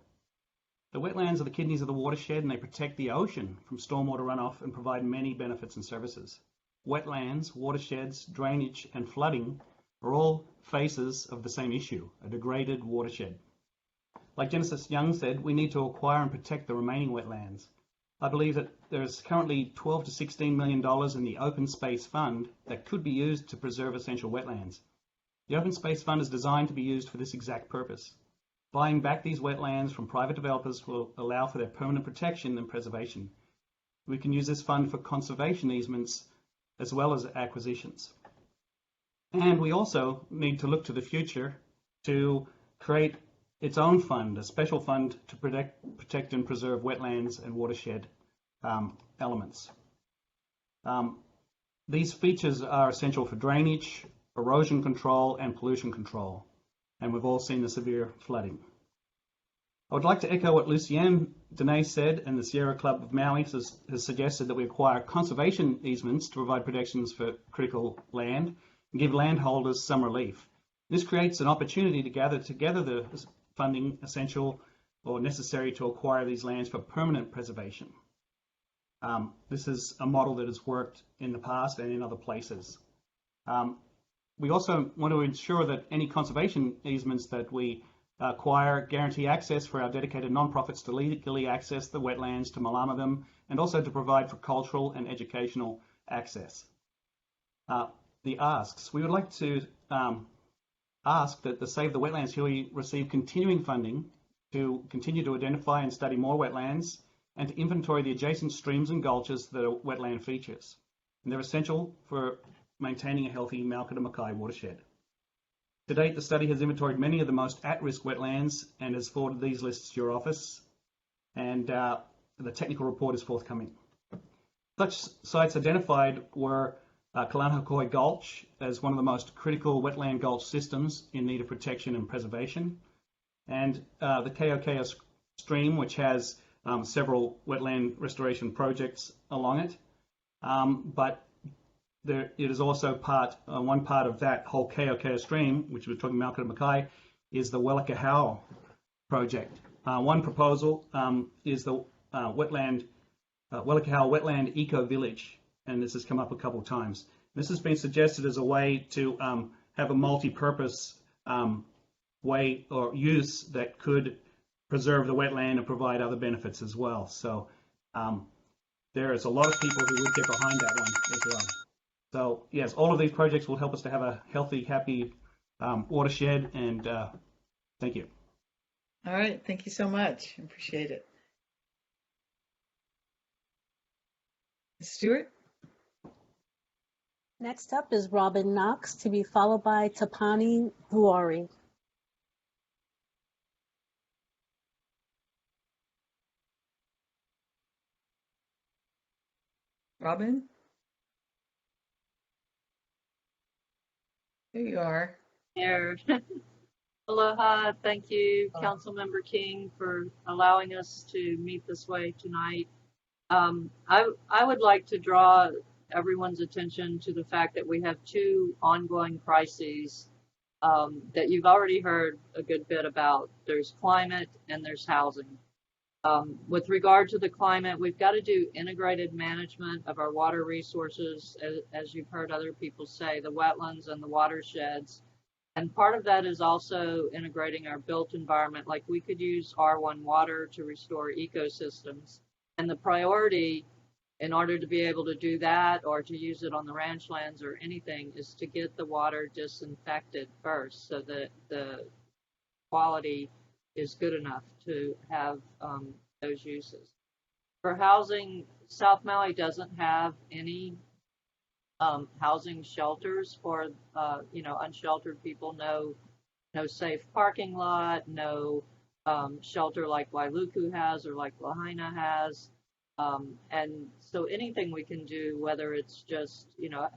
The wetlands are the kidneys of the watershed, and they protect the ocean from stormwater runoff and provide many benefits and services. Wetlands, watersheds, drainage, and flooding are all faces of the same issue, a degraded watershed. Like Genesis Young said, we need to acquire and protect the remaining wetlands. I believe that there is currently $12 to $16 million in the Open Space Fund that could be used to preserve essential wetlands. The Open Space Fund is designed to be used for this exact purpose. Buying back these wetlands from private developers will allow for their permanent protection and preservation. We can use this fund for conservation easements as well as acquisitions. And we also need to look to the future to create its own fund, a special fund to protect and preserve wetlands and watershed elements. These features are essential for drainage, erosion control, and pollution control. And we've all seen the severe flooding. I would like to echo what Lucian Deny said, and the Sierra Club of Maui has suggested that we acquire conservation easements to provide protections for critical land and give landholders some relief. This creates an opportunity to gather together the funding essential or necessary to acquire these lands for permanent preservation. This is a model that has worked in the past and in other places. We also want to ensure that any conservation easements that we acquire guarantee access for our dedicated nonprofits to legally access the wetlands, to malama them, and also to provide for cultural and educational access. The asks. We would like to ask that the Save the Wetlands Hui receive continuing funding to continue to identify and study more wetlands and to inventory the adjacent streams and gulches that are wetland features. And they're essential for maintaining a healthy Maui watershed. To date, the study has inventoried many of the most at-risk wetlands and has forwarded these lists to your office, and the technical report is forthcoming. Such sites identified were Kalanahakoi Gulch as one of the most critical wetland gulch systems in need of protection and preservation, and the Keokea stream, which has several wetland restoration projects along it, but it is also one part of that whole Keokea stream, which we're talking about Makai, is the Welakahau project. One proposal is the Welakahau Wetland Eco Village, and this has come up a couple of times. This has been suggested as a way to have a multi-purpose way or use that could preserve the wetland and provide other benefits as well. So there is a lot of people who would get behind that one as well. So yes, all of these projects will help us to have a healthy, happy watershed, and thank you. All right, thank you so much. Appreciate it. Stuart? Next up is Robin Knox, to be followed by Tapani Vuori. Robin? There you are. Here. Aloha. Thank you, Councilmember King, for allowing us to meet this way tonight. I would like to draw everyone's attention to the fact that we have two ongoing crises that you've already heard a good bit about. There's climate and there's housing. With regard to the climate, we've got to do integrated management of our water resources, as you've heard other people say, the wetlands and the watersheds. And part of that is also integrating our built environment. Like we could use R1 water to restore ecosystems. And the priority in order to be able to do that or to use it on the ranch lands or anything is to get the water disinfected first so that the quality is good enough to have those uses. For housing, South Maui doesn't have any housing shelters for unsheltered people. No safe parking lot, no shelter like Wailuku has or like Lahaina has. And so anything we can do, whether it's just,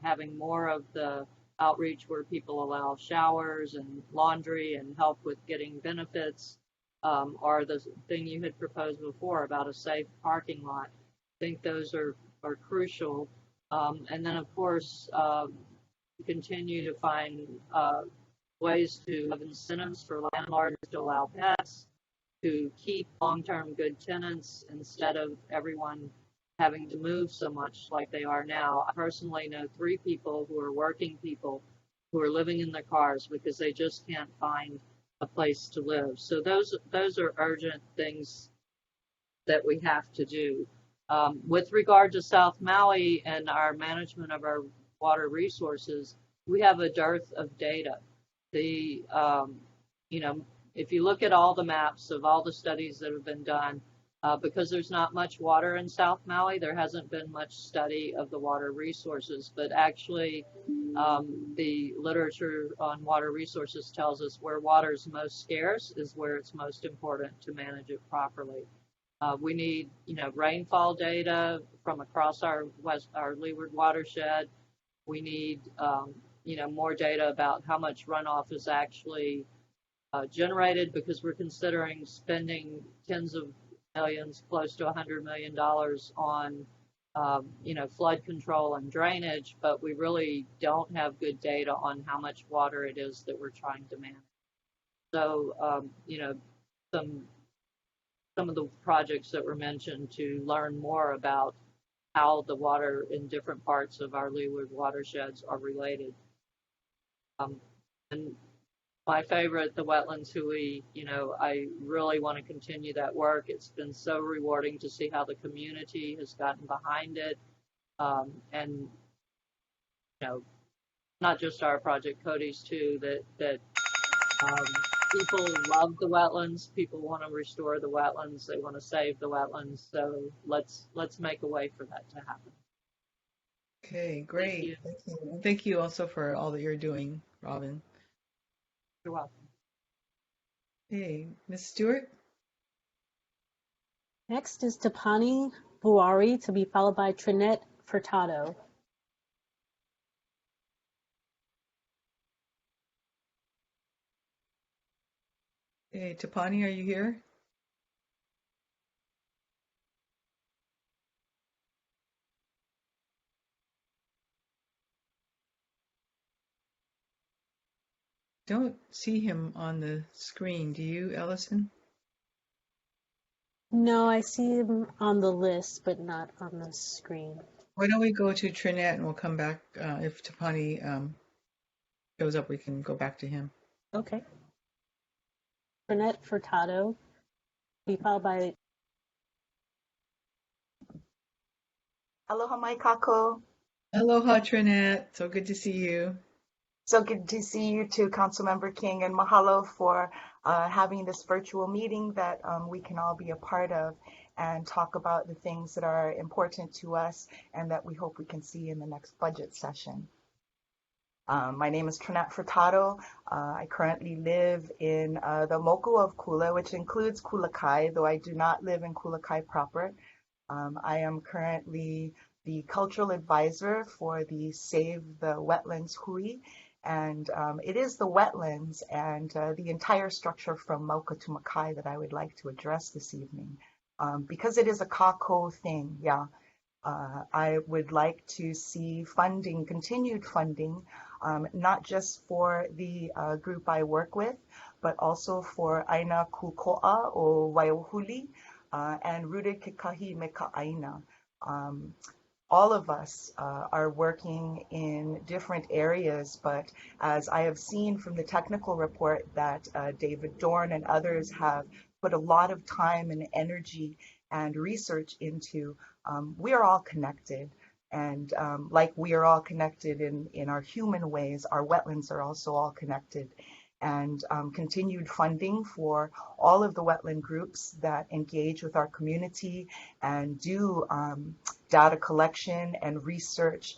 having more of the outreach where people allow showers and laundry and help with getting benefits, or the thing you had proposed before about a safe parking lot. I think those are crucial. And then, of course, continue to find ways to have incentives for landlords to allow pets, to keep long-term good tenants instead of everyone having to move so much like they are now. I personally know 3 people who are working people who are living in their cars because they just can't find a place to live. So those are urgent things that we have to do. With regard to South Maui and our management of our water resources, we have a dearth of data. If you look at all the maps of all the studies that have been done, because there's not much water in South Maui, there hasn't been much study of the water resources, but actually the literature on water resources tells us where water is most scarce is where it's most important to manage it properly. We need, rainfall data from across our leeward watershed. We need, more data about how much runoff is actually generated, because we're considering spending tens of millions, close to $100 million on, flood control and drainage, but we really don't have good data on how much water it is that we're trying to manage. So, some of the projects that were mentioned to learn more about how the water in different parts of our leeward watersheds are related. And my favorite, the wetlands hui, I really want to continue that work. It's been so rewarding to see how the community has gotten behind it. And, not just our project, Cody's too, that people love the wetlands. People want to restore the wetlands. They want to save the wetlands. So let's make a way for that to happen. Okay, great. Thank you. Thank you also for all that you're doing, Robin. You're welcome. Hey, Ms. Stewart? Next is Tapani Buari, to be followed by Trinette Furtado. Hey, Tapani, are you here? Don't see him on the screen. Do you, Ellison? No, I see him on the list, but not on the screen. Why don't we go to Trinette and we'll come back. If Tapani shows up, we can go back to him. Okay. Trinette Furtado, be followed by... Aloha mai kako. Aloha, Trinette. So good to see you. So good to see you too, Councilmember King, and mahalo for having this virtual meeting that we can all be a part of and talk about the things that are important to us and that we hope we can see in the next budget session. My name is Trinette Furtado. I currently live in the Moku of Kula, which includes Kulakai, though I do not live in Kulakai proper. I am currently the cultural advisor for the Save the Wetlands Hui, and it is the wetlands and the entire structure from Mauka to Makai that I would like to address this evening. Because it is a kako thing, I would like to see funding, continued funding, not just for the group I work with, but also for Aina Kuko'a o Waiahuli and Rooted Kekahi Me Ka'aina. All of us are working in different areas, but as I have seen from the technical report that David Dorn and others have put a lot of time and energy and research into, we are all connected. And like we are all connected in our human ways, our wetlands are also all connected. And continued funding for all of the wetland groups that engage with our community and do data collection and research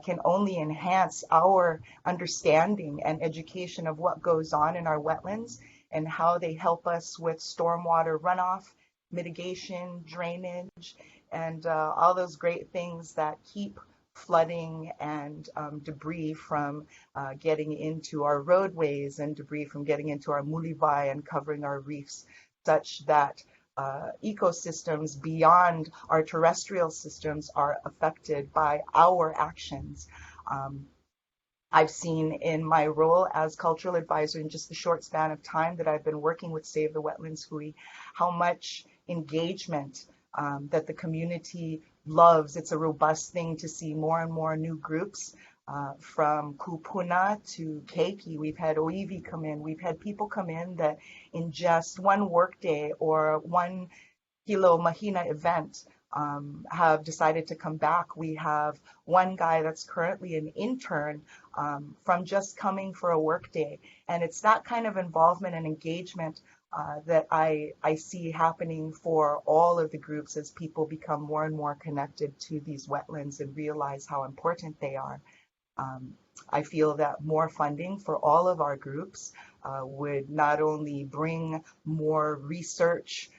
can only enhance our understanding and education of what goes on in our wetlands and how they help us with stormwater runoff, mitigation, drainage, and all those great things that keep flooding and debris from getting into our roadways and debris from getting into our mulivai and covering our reefs, such that ecosystems beyond our terrestrial systems are affected by our actions. I've seen in my role as cultural advisor in just the short span of time that I've been working with Save the Wetlands Hui, how much engagement that the community loves. It's a robust thing to see more and more new groups from Kupuna to Keiki. We've had Oivi come in. We've had people come in that in just one workday or one Hilo Mahina event have decided to come back. We have one guy that's currently an intern from just coming for a workday. And it's that kind of involvement and engagement that I see happening for all of the groups as people become more and more connected to these wetlands and realize how important they are. I feel that more funding for all of our groups would not only bring more research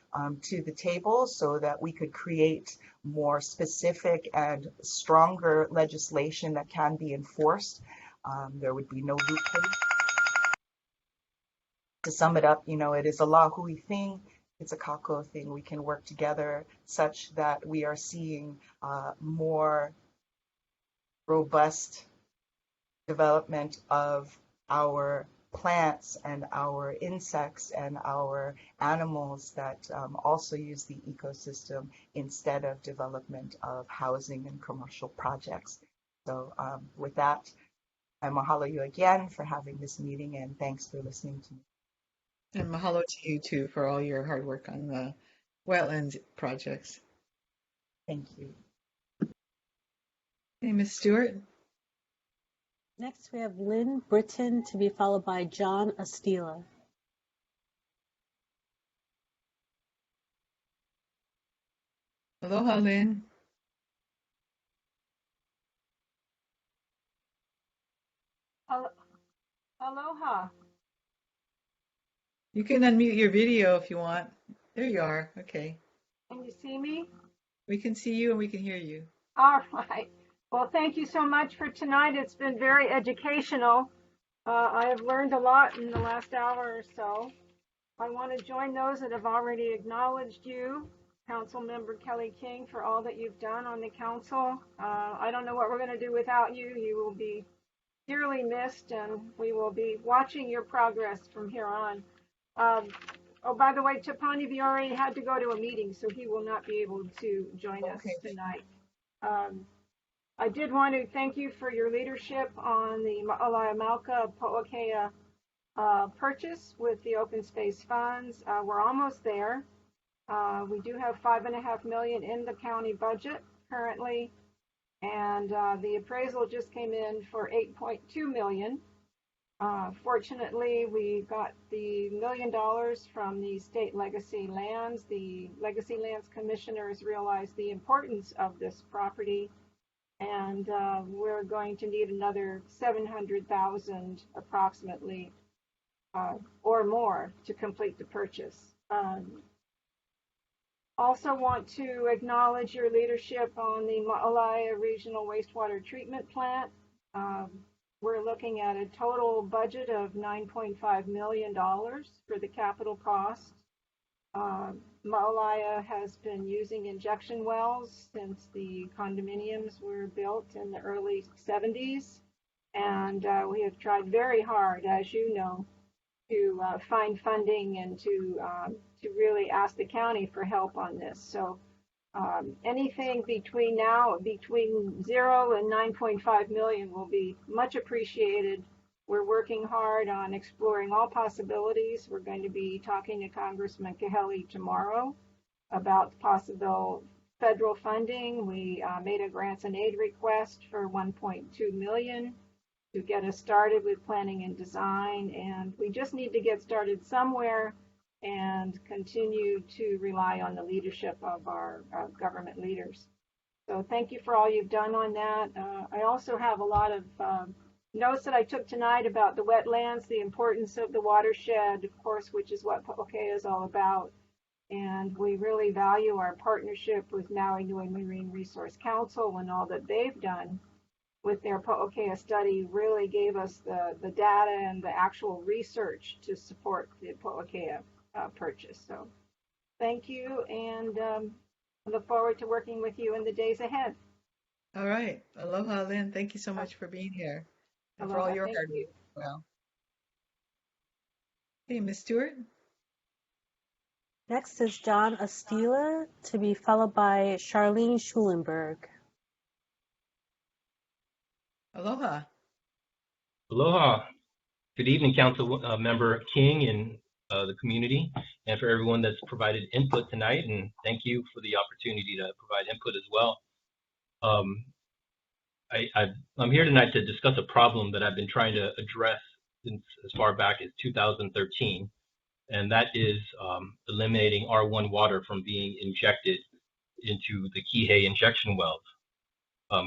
to the table so that we could create more specific and stronger legislation that can be enforced. There would be no loophole. To sum it up, it is a Lahui thing. It's a Kako thing. We can work together such that we are seeing more robust development of our plants and our insects and our animals that also use the ecosystem instead of development of housing and commercial projects. So with that, I mahalo you again for having this meeting and thanks for listening to me. And mahalo to you too for all your hard work on the wetlands projects. Thank you. Hey, Ms. Stewart. Next, we have Lynn Britton to be followed by John Astila. Aloha, Lynn. Aloha. You can unmute your video if you want. There you are. Okay. Can you see me? We can see you and we can hear you. All right. Well, thank you so much for tonight. It's been very educational. I have learned a lot in the last hour or so. I want to join those that have already acknowledged you, Councilmember Kelly King, for all that you've done on the council. I don't know what we're going to do without you. You will be dearly missed, and we will be watching your progress from here on. Oh, by the way, Tapani Viore had to go to a meeting, so he will not be able to join us tonight. I did want to thank you for your leadership on the Ma'alaiamalka Po'okea purchase with the open space funds. We're almost there. We do have $5.5 million in the county budget currently, and the appraisal just came in for $8.2 million. Fortunately, we got the $1 million from the state legacy lands. The legacy lands commissioners realized the importance of this property, and we're going to need another $700,000 approximately or more to complete the purchase. Also want to acknowledge your leadership on the Ma'alaia Regional Wastewater Treatment Plant. We're looking at a total budget of $9.5 million for the capital cost. Ma'alaia has been using injection wells since the condominiums were built in the early 70s. And we have tried very hard, as you know, to find funding and to really ask the county for help on this. So anything between 0 and 9.5 million will be much appreciated. We're working hard on exploring all possibilities. We're going to be talking to Congressman Kahele tomorrow about possible federal funding. We made a grants and aid request for 1.2 million to get us started with planning and design, and we just need to get started somewhere and continue to rely on the leadership of our government leaders. So thank you for all you've done on that. I also have a lot of notes that I took tonight about the wetlands, the importance of the watershed, of course, which is what Po'okea is all about. And we really value our partnership with Maui Nui Marine Resource Council, and all that they've done with their Po'okea study really gave us the data and the actual research to support the Po'okea purchase. So thank you, and I look forward to working with you in the days ahead. All right. Aloha, Lynn. Thank you so much for being here and for all Aloha, your thank hard you. work. Well, hey, Ms. Stewart. Next is John Astila, to be followed by Charlene Schulenberg. Aloha. Aloha. Good evening, Council Member King and the community, and for everyone that's provided input tonight. And thank you for the opportunity to provide input as well. I'm here tonight to discuss a problem that I've been trying to address since as far back as 2013, and that is eliminating R1 water from being injected into the Kihei injection wells.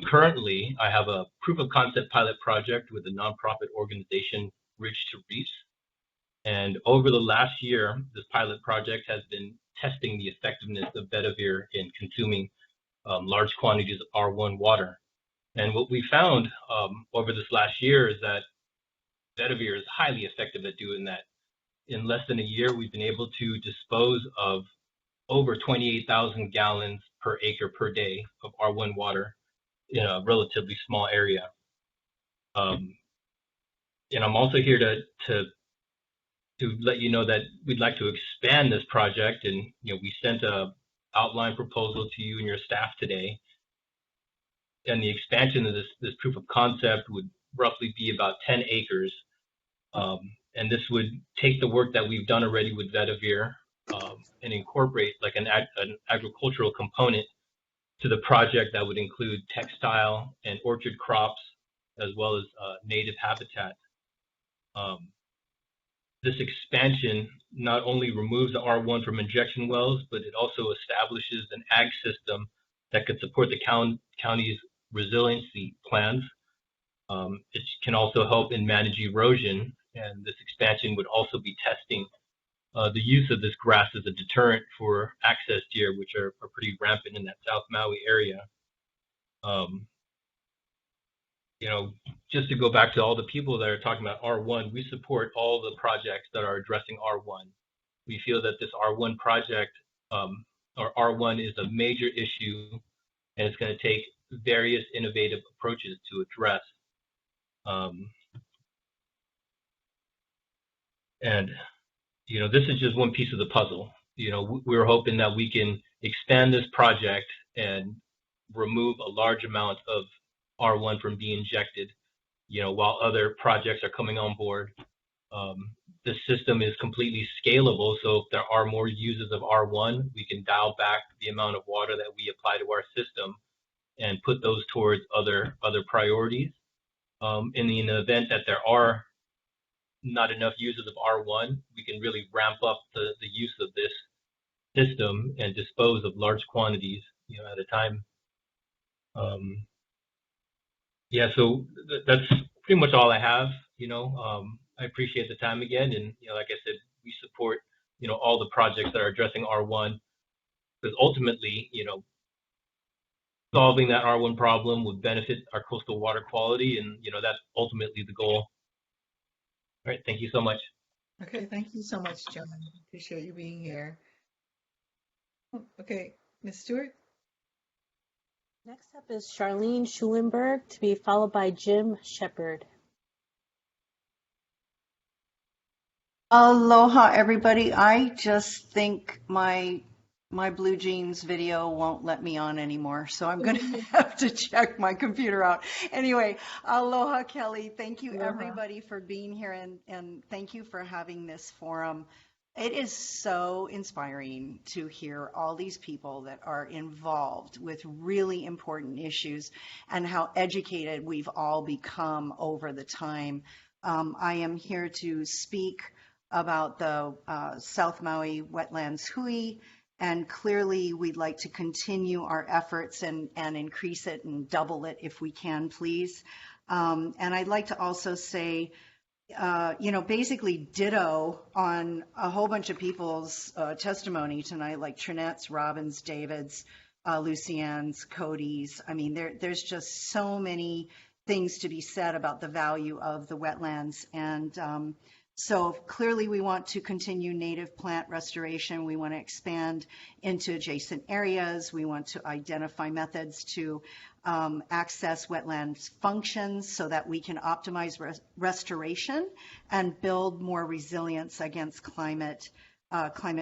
Currently, I have a proof of concept pilot project with the nonprofit organization Ridge to Reefs. And over the last year, this pilot project has been testing the effectiveness of Bedivere in consuming large quantities of R1 water. And what we found over this last year is that Bedivere is highly effective at doing that. In less than a year, we've been able to dispose of over 28,000 gallons per acre per day of R1 water in a relatively small area. And I'm also here to let you know that we'd like to expand this project, and we sent a outline proposal to you and your staff today. And the expansion of this proof of concept would roughly be about 10 acres. And this would take the work that we've done already with Bedivere and incorporate like an agricultural component to the project that would include textile and orchard crops, as well as native habitat. This expansion not only removes the R1 from injection wells, but it also establishes an ag system that could support the county's resiliency plans. It can also help in manage erosion, and this expansion would also be testing the use of this grass as a deterrent for access deer, which are pretty rampant in that South Maui area. Just to go back to all the people that are talking about R1, we support all the projects that are addressing R1. We feel that this R1 project, or R1, is a major issue, and it's going to take various innovative approaches to address. This is just one piece of the puzzle. We're hoping that we can expand this project and remove a large amount of R1 from being injected, while other projects are coming on board. The system is completely scalable, so if there are more users of R1, we can dial back the amount of water that we apply to our system and put those towards other priorities. In the event that there are not enough users of R1, we can really ramp up the use of this system and dispose of large quantities, at a time. So that's pretty much all I have. I appreciate the time again, and like I said, we support all the projects that are addressing R1, because ultimately, solving that R1 problem would benefit our coastal water quality, and that's ultimately the goal. All right, thank you so much. Okay, thank you so much, John. Appreciate you being here. Okay, Ms. Stewart. Next up is Charlene Schulenberg, to be followed by Jim Shepard. Aloha, everybody. I just think my blue jeans video won't let me on anymore, so I'm going to have to check my computer out. Anyway, aloha, Kelly. Thank you, everybody, for being here, and thank you for having this forum. It is so inspiring to hear all these people that are involved with really important issues and how educated we've all become over the time. I am here to speak about the South Maui Wetlands Hui, and clearly we'd like to continue our efforts and increase it and double it if we can, please. And I'd like to also say, basically ditto on a whole bunch of people's testimony tonight, like Trinette's, Robin's, David's, Lucian's, Cody's. I mean, there's just so many things to be said about the value of the wetlands. And so clearly we want to continue native plant restoration. We want to expand into adjacent areas. We want to identify methods to access wetlands functions so that we can optimize restoration and build more resilience against climate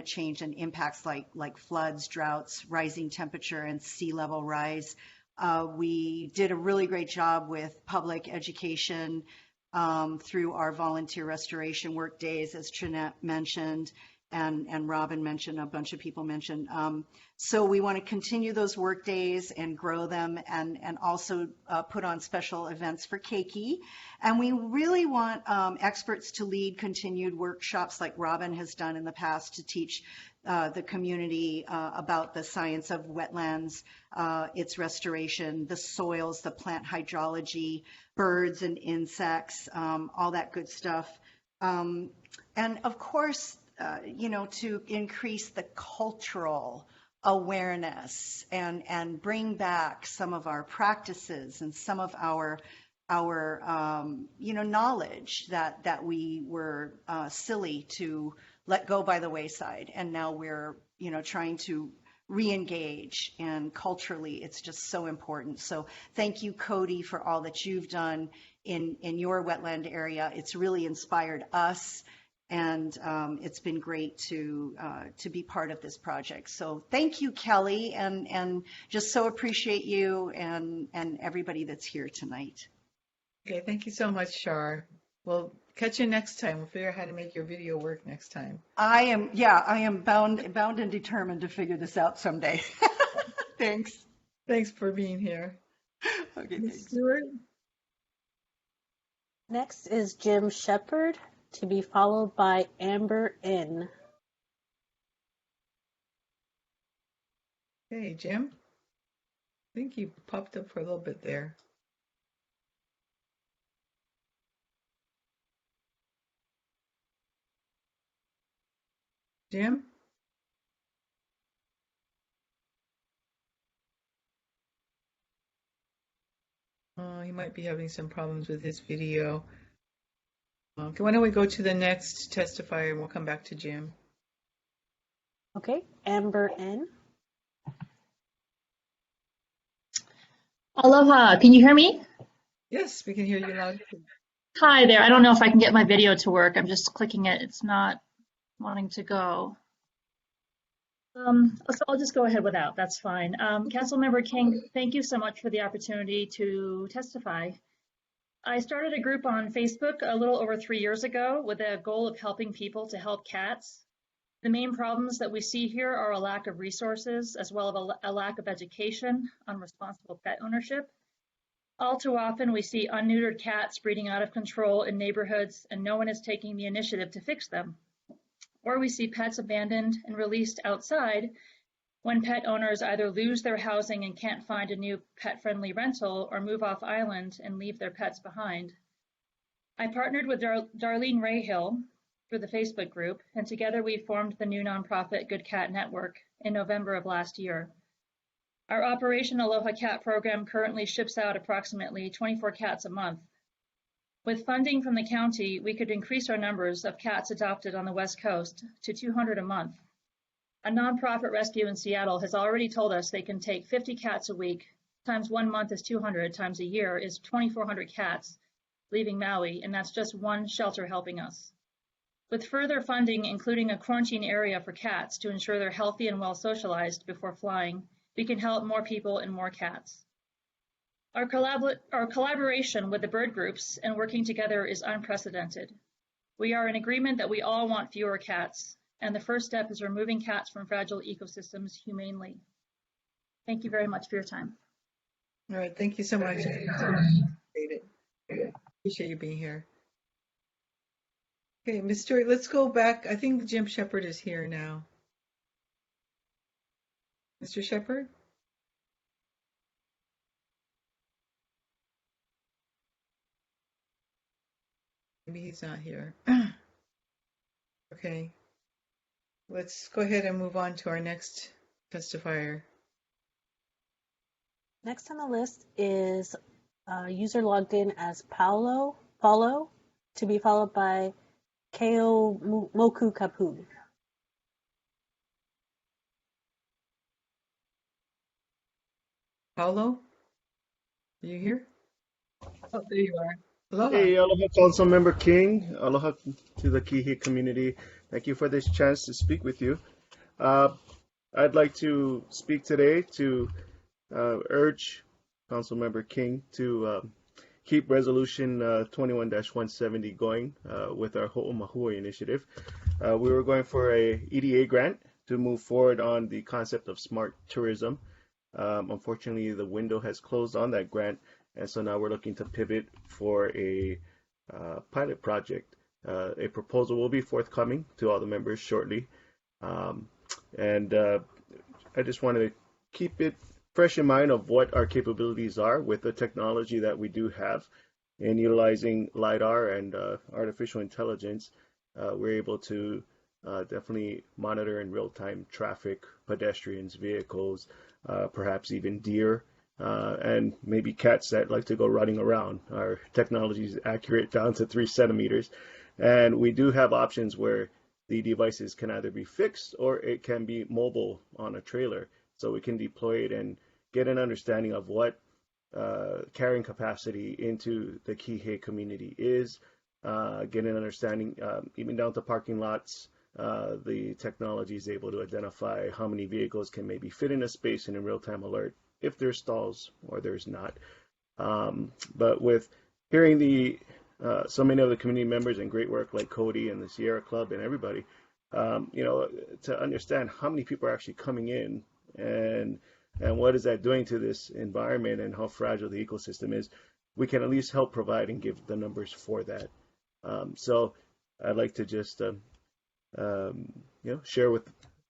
change and impacts like floods, droughts, rising temperature, and sea level rise. We did a really great job with public education through our volunteer restoration work days, as Trinette mentioned, and Robin mentioned, a bunch of people mentioned. So we want to continue those work days and grow them, and also put on special events for Keiki. And we really want experts to lead continued workshops like Robin has done in the past to teach the community about the science of wetlands, its restoration, the soils, the plant hydrology, birds and insects, all that good stuff. And of course, to increase the cultural awareness and bring back some of our practices and some of our knowledge that we were silly to let go by the wayside, and now we're trying to re-engage, and culturally it's just so important. So thank you, Cody, for all that you've done in your wetland area. It's really inspired us, and it's been great to be part of this project. So thank you, Kelly, and just so appreciate you and everybody that's here tonight. Okay, thank you so much, Shar. We'll catch you next time. We'll figure out how to make your video work next time. I am bound and determined to figure this out someday. Thanks. Thanks for being here. Okay, thanks. Stuart? Next is Jim Shepard, to be followed by Amber N. Hey, Jim. I think you popped up for a little bit there. Jim? He might be having some problems with his video. Okay, why don't we go to the next testifier and we'll come back to Jim. Okay, Amber N. Aloha, can you hear me? Yes, we can hear you loud. Hi there. I don't know if I can get my video to work. I'm just clicking it. It's not wanting to go. So I'll just go ahead without. That's fine. Councilmember King, thank you so much for the opportunity to testify. I started a group on Facebook a little over 3 years ago with a goal of helping people to help cats. The main problems that we see here are a lack of resources, as well as a lack of education on responsible pet ownership. All too often, we see unneutered cats breeding out of control in neighborhoods, and no one is taking the initiative to fix them. Or we see pets abandoned and released outside when pet owners either lose their housing and can't find a new pet-friendly rental, or move off island and leave their pets behind. I partnered with Darlene Ray Hill for the Facebook group, and together we formed the new nonprofit Good Cat Network in November of last year. Our Operation Aloha Cat program currently ships out approximately 24 cats a month. With funding from the county, we could increase our numbers of cats adopted on the West Coast to 200 a month. A nonprofit rescue in Seattle has already told us they can take 50 cats a week, times 1 month is 200, times a year is 2,400 cats leaving Maui, and that's just one shelter helping us. With further funding, including a quarantine area for cats to ensure they're healthy and well socialized before flying, we can help more people and more cats. Our collaboration with the bird groups and working together is unprecedented. We are in agreement that we all want fewer cats, and the first step is removing cats from fragile ecosystems humanely. Thank you very much for your time. All right, thank you so much. Appreciate you being here. Okay, Ms. Stewart, let's go back. I think Jim Shepard is here now. Mr. Shepard? Maybe he's not here. Okay, let's go ahead and move on to our next testifier. Next on the list is a user logged in as Paulo, to be followed by Keo Moku Kapu. Paulo, are you here? Oh, there you are. Aloha. Hey, aloha, Councilmember King. Aloha to the Kihei community. Thank you for this chance to speak with you. I'd like to speak today to urge Councilmember King to keep Resolution 21-170 going with our Ho'omahui initiative. We were going for a EDA grant to move forward on the concept of smart tourism. Unfortunately, the window has closed on that grant, and so now we're looking to pivot for a pilot project. A proposal will be forthcoming to all the members shortly. And I just wanted to keep it fresh in mind of what our capabilities are with the technology that we do have. In utilizing LiDAR and artificial intelligence, we're able to definitely monitor in real-time traffic, pedestrians, vehicles, perhaps even deer, and maybe cats that like to go running around. Our technology is accurate down to 3 centimeters. And we do have options where the devices can either be fixed or it can be mobile on a trailer. So we can deploy it and get an understanding of what carrying capacity into the Kihei community is, get an understanding even down to parking lots. The technology is able to identify how many vehicles can maybe fit in a space and in real-time alert if there's stalls or there's not. But with hearing the so many of the community members and great work like Cody and the Sierra Club and everybody, to understand how many people are actually coming in and what is that doing to this environment and how fragile the ecosystem is, we can at least help provide and give the numbers for that. So I'd like to just share with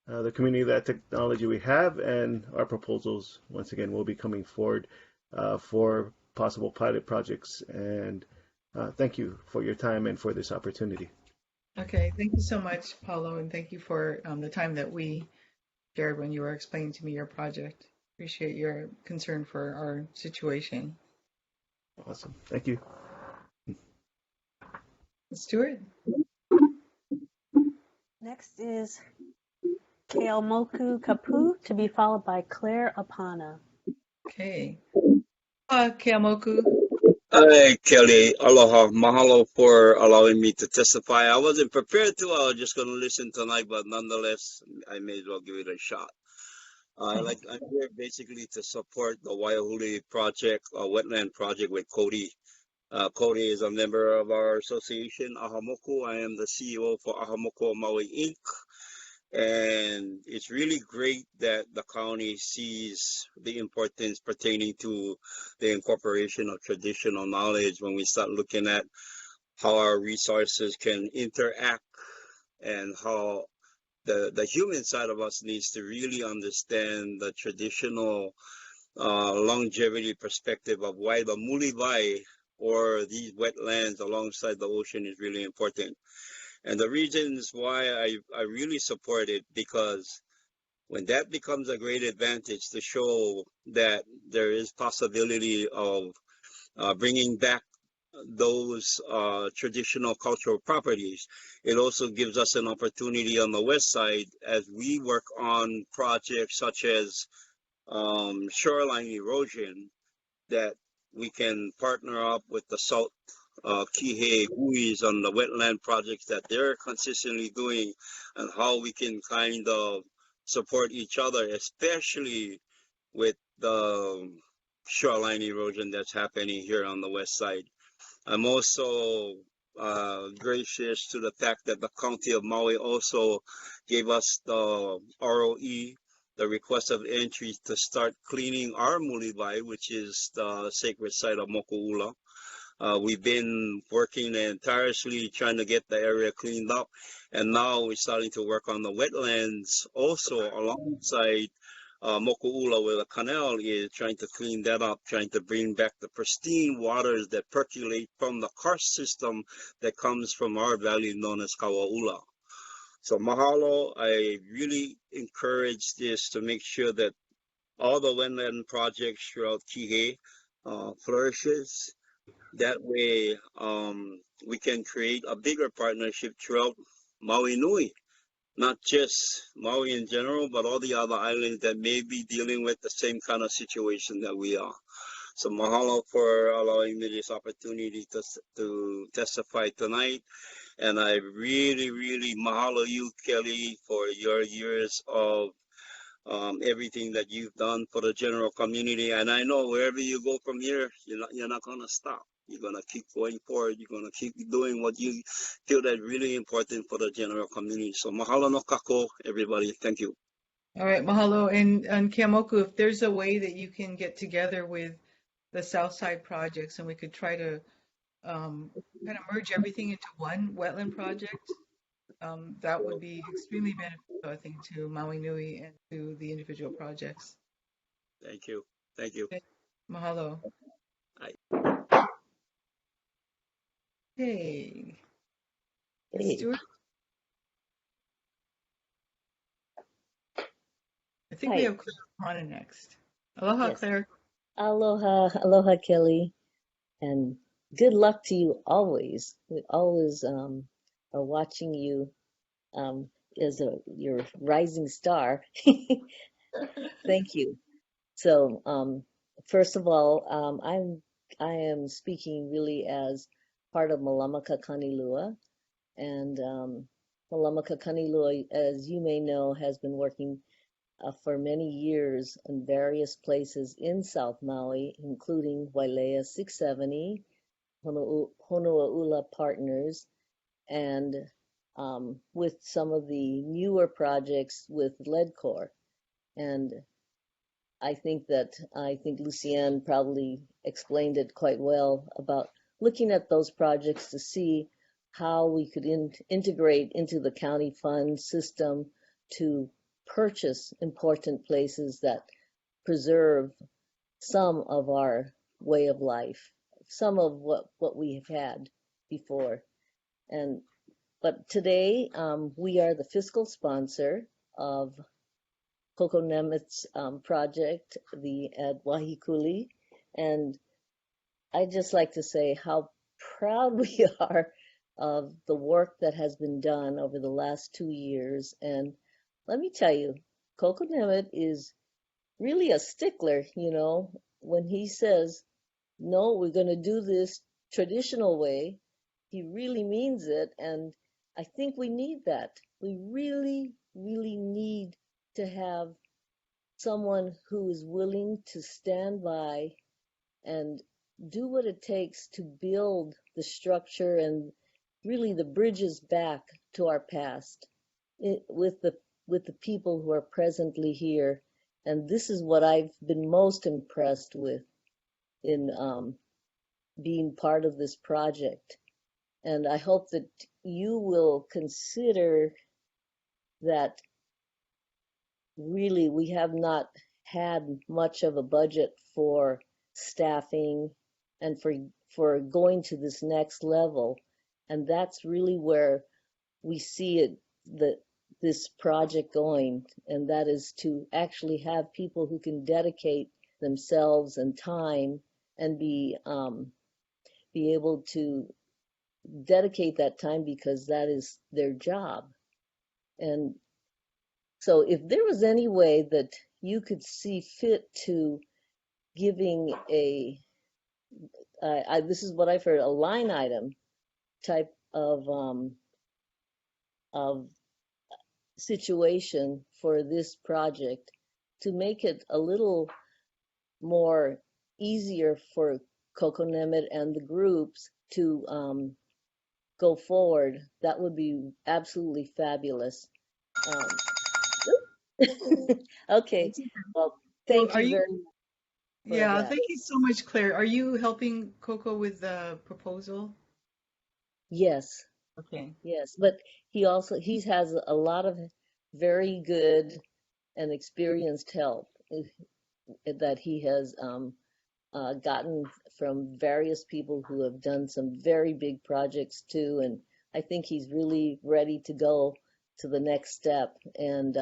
the community that technology we have, and our proposals once again will be coming forward for possible pilot projects. And thank you for your time and for this opportunity. Okay, thank you so much, Paulo, and thank you for the time that we shared when you were explaining to me your project. Appreciate your concern for our situation. Awesome, thank you. Stuart? Next is Keamoku Kapu, to be followed by Claire Apana. Okay. Keamoku. Hi, Kelly. Aloha. Mahalo for allowing me to testify. I wasn't prepared to. I was just going to listen tonight, but nonetheless, I may as well give it a shot. I'm here basically to support the Waiahuli project, a wetland project with Cody. Cody is a member of our association, Ahamoku. I am the CEO for Ahamoko Maui, Inc. And it's really great that the county sees the importance pertaining to the incorporation of traditional knowledge when we start looking at how our resources can interact and how the human side of us needs to really understand the traditional longevity perspective of why the mulivai or these wetlands alongside the ocean is really important. And the reasons why I really support it, because when that becomes a great advantage to show that there is possibility of bringing back those traditional cultural properties, it also gives us an opportunity on the west side as we work on projects such as shoreline erosion, that we can partner up with the South Kihei buoys on the wetland projects that they're consistently doing, and how we can kind of support each other, especially with the shoreline erosion that's happening here on the west side. I'm also gracious to the fact that the County of Maui also gave us the ROE, the request of entry to start cleaning our Mulibai, which is the sacred site of Moku'ula. We've been working and tirelessly trying to get the area cleaned up, and now we're starting to work on the wetlands also alongside Moku'ula, where the canal is, trying to clean that up, trying to bring back the pristine waters that percolate from the karst system that comes from our valley known as Kaua'ula. So mahalo, I really encourage this to make sure that all the wetland projects throughout Kihei flourishes. That way we can create a bigger partnership throughout Maui Nui. Not just Maui in general, but all the other islands that may be dealing with the same kind of situation that we are. So mahalo for allowing me this opportunity to testify tonight. And I really, really mahalo you, Kelly, for your years of everything that you've done for the general community. And I know wherever you go from here, you're not going to stop. You're going to keep going forward. You're going to keep doing what you feel that's really important for the general community. So mahalo no kako, everybody. Thank you. All right, mahalo. And Kiamoku, if there's a way that you can get together with the Southside projects and we could try to kind of merge everything into one wetland project, that would be extremely beneficial, I think, to Maui Nui and to the individual projects. Thank you. Thank you. Okay. Mahalo. Bye. Hey. Hey. Stuart? I think Hi. we have Clara next. Aloha, Yes. Clara. Aloha, aloha, Kelly, and good luck to you always. We always are watching you as your rising star. Thank you. So, first of all, I am speaking really as part of Malamaka Kanilua, and Malamaka Kanilua, as you may know, has been working for many years in various places in South Maui, including Wailea 670, Honuaula Partners, and with some of the newer projects with Leadcore. And I think Lucian probably explained it quite well about looking at those projects to see how we could integrate into the county fund system to purchase important places that preserve some of our way of life, some of what we have had before. But today we are the fiscal sponsor of Koko Nemet's project, at Wahikuli, and I'd just like to say how proud we are of the work that has been done over the last 2 years. And let me tell you, Koko Nemet is really a stickler, when he says, no, we're going to do this traditional way, he really means it. And I think we need that. We really, really need to have someone who is willing to stand by and do what it takes to build the structure and really the bridges back to our past with the people who are presently here. And this is what I've been most impressed with in being part of this project. And I hope that you will consider that really we have not had much of a budget for staffing and for going to this next level. And that's really where we see this project going, and that is to actually have people who can dedicate themselves and time and be able to dedicate that time because that is their job. And so if there was any way that you could see fit to giving this is what I've heard, a line item type of situation for this project to make it a little more easier for Koko Nemet and the groups to go forward, that would be absolutely fabulous. Okay, well, thank Are you you? very much for Yeah, that. thank you so much, Claire. Are you helping Coco with the proposal? Yes, Okay. yes, but he has a lot of very good and experienced help that he has gotten from various people who have done some very big projects too, and I think he's really ready to go to the next step and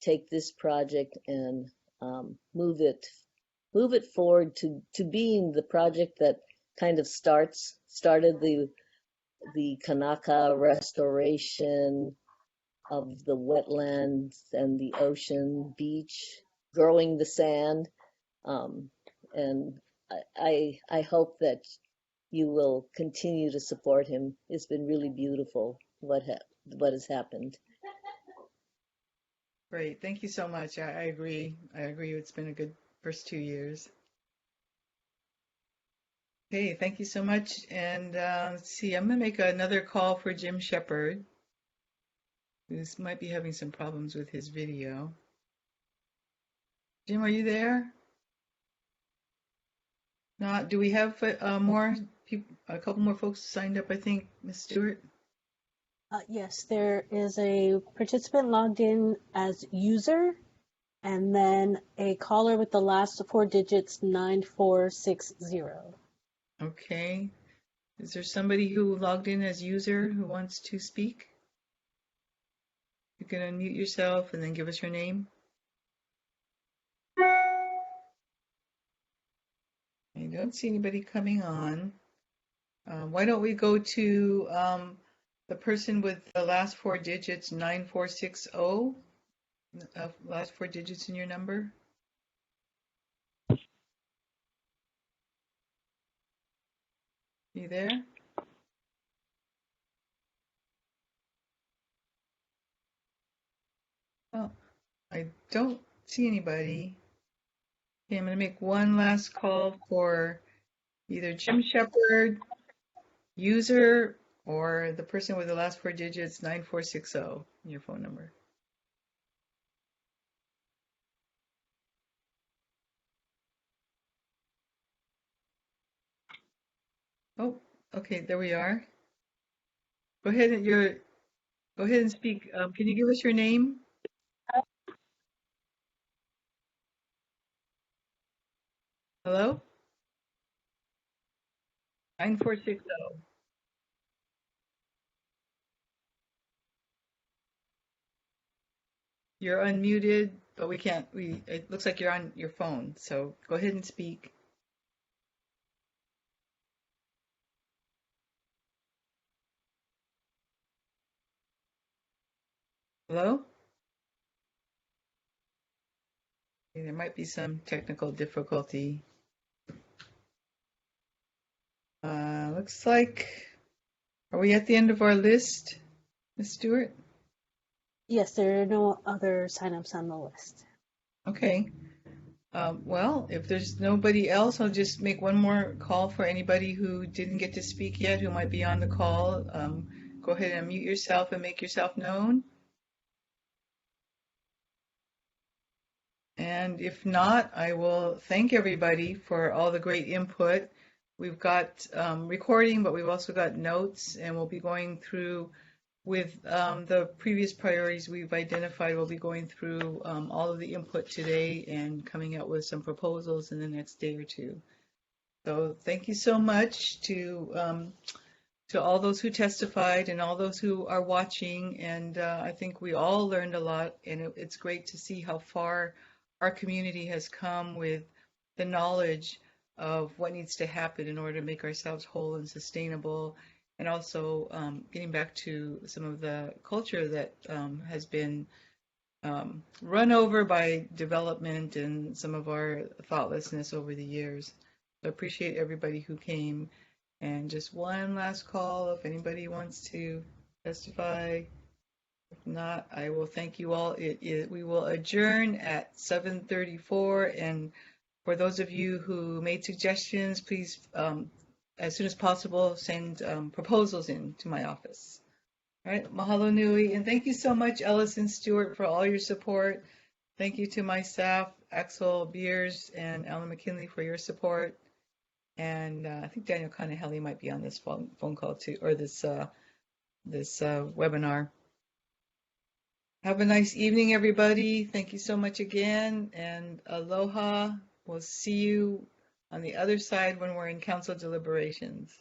take this project and move it forward to being the project that kind of started the Kanaka restoration of the wetlands and the ocean beach, growing the sand. And I hope that you will continue to support him. It's been really beautiful what has happened. Great. Thank you so much. I agree. I agree. It's been a good first 2 years. Okay, thank you so much. And let's see, I'm going to make another call for Jim Shepard, who might be having some problems with his video. Jim, are you there? Not. Do we have more people? A couple more folks signed up, I think, Ms. Stewart. Yes, there is a participant logged in as user, and then a caller with the last 4 digits 9460. Okay. Is there somebody who logged in as user who wants to speak? You can unmute yourself and then give us your name. I don't see anybody coming on. Why don't we go to the person with the last 4 digits 9460? Last 4 digits in your number. You there? Oh, I don't see anybody. Okay, I'm going to make one last call for either Jim Shepard, user, or the person with the last 4 digits 9460 in your phone number. Oh, okay, there we are. Go ahead and speak. Can you give us your name? Hello? 9460. You're unmuted, but we can't. It looks like you're on your phone, so go ahead and speak. Hello? Okay, there might be some technical difficulty. Looks like, are we at the end of our list, Ms. Stewart? Yes, there are no other signups on the list. Okay. Well, if there's nobody else, I'll just make one more call for anybody who didn't get to speak yet, who might be on the call. Go ahead and unmute yourself and make yourself known. And if not, I will thank everybody for all the great input. We've got recording, but we've also got notes, and we'll be going through with the previous priorities we've identified. We'll be going through all of the input today and coming out with some proposals in the next day or two. So thank you so much to all those who testified and all those who are watching. And I think we all learned a lot, and it's great to see how far our community has come with the knowledge of what needs to happen in order to make ourselves whole and sustainable, and also getting back to some of the culture that has been run over by development and some of our thoughtlessness over the years. So I appreciate everybody who came. And just one last call if anybody wants to testify. If not, I will thank you all. We will adjourn at 7:34. And for those of you who made suggestions, please as soon as possible, send proposals in to my office. All right, mahalo nui, and thank you so much, Ellis and Stewart, for all your support. Thank you to my staff, Axel Beers and Alan McKinley, for your support. And I think Daniel Kanaheli might be on this phone call too, or this webinar. Have a nice evening, everybody. Thank you so much again, and aloha. We'll see you on the other side when we're in council deliberations.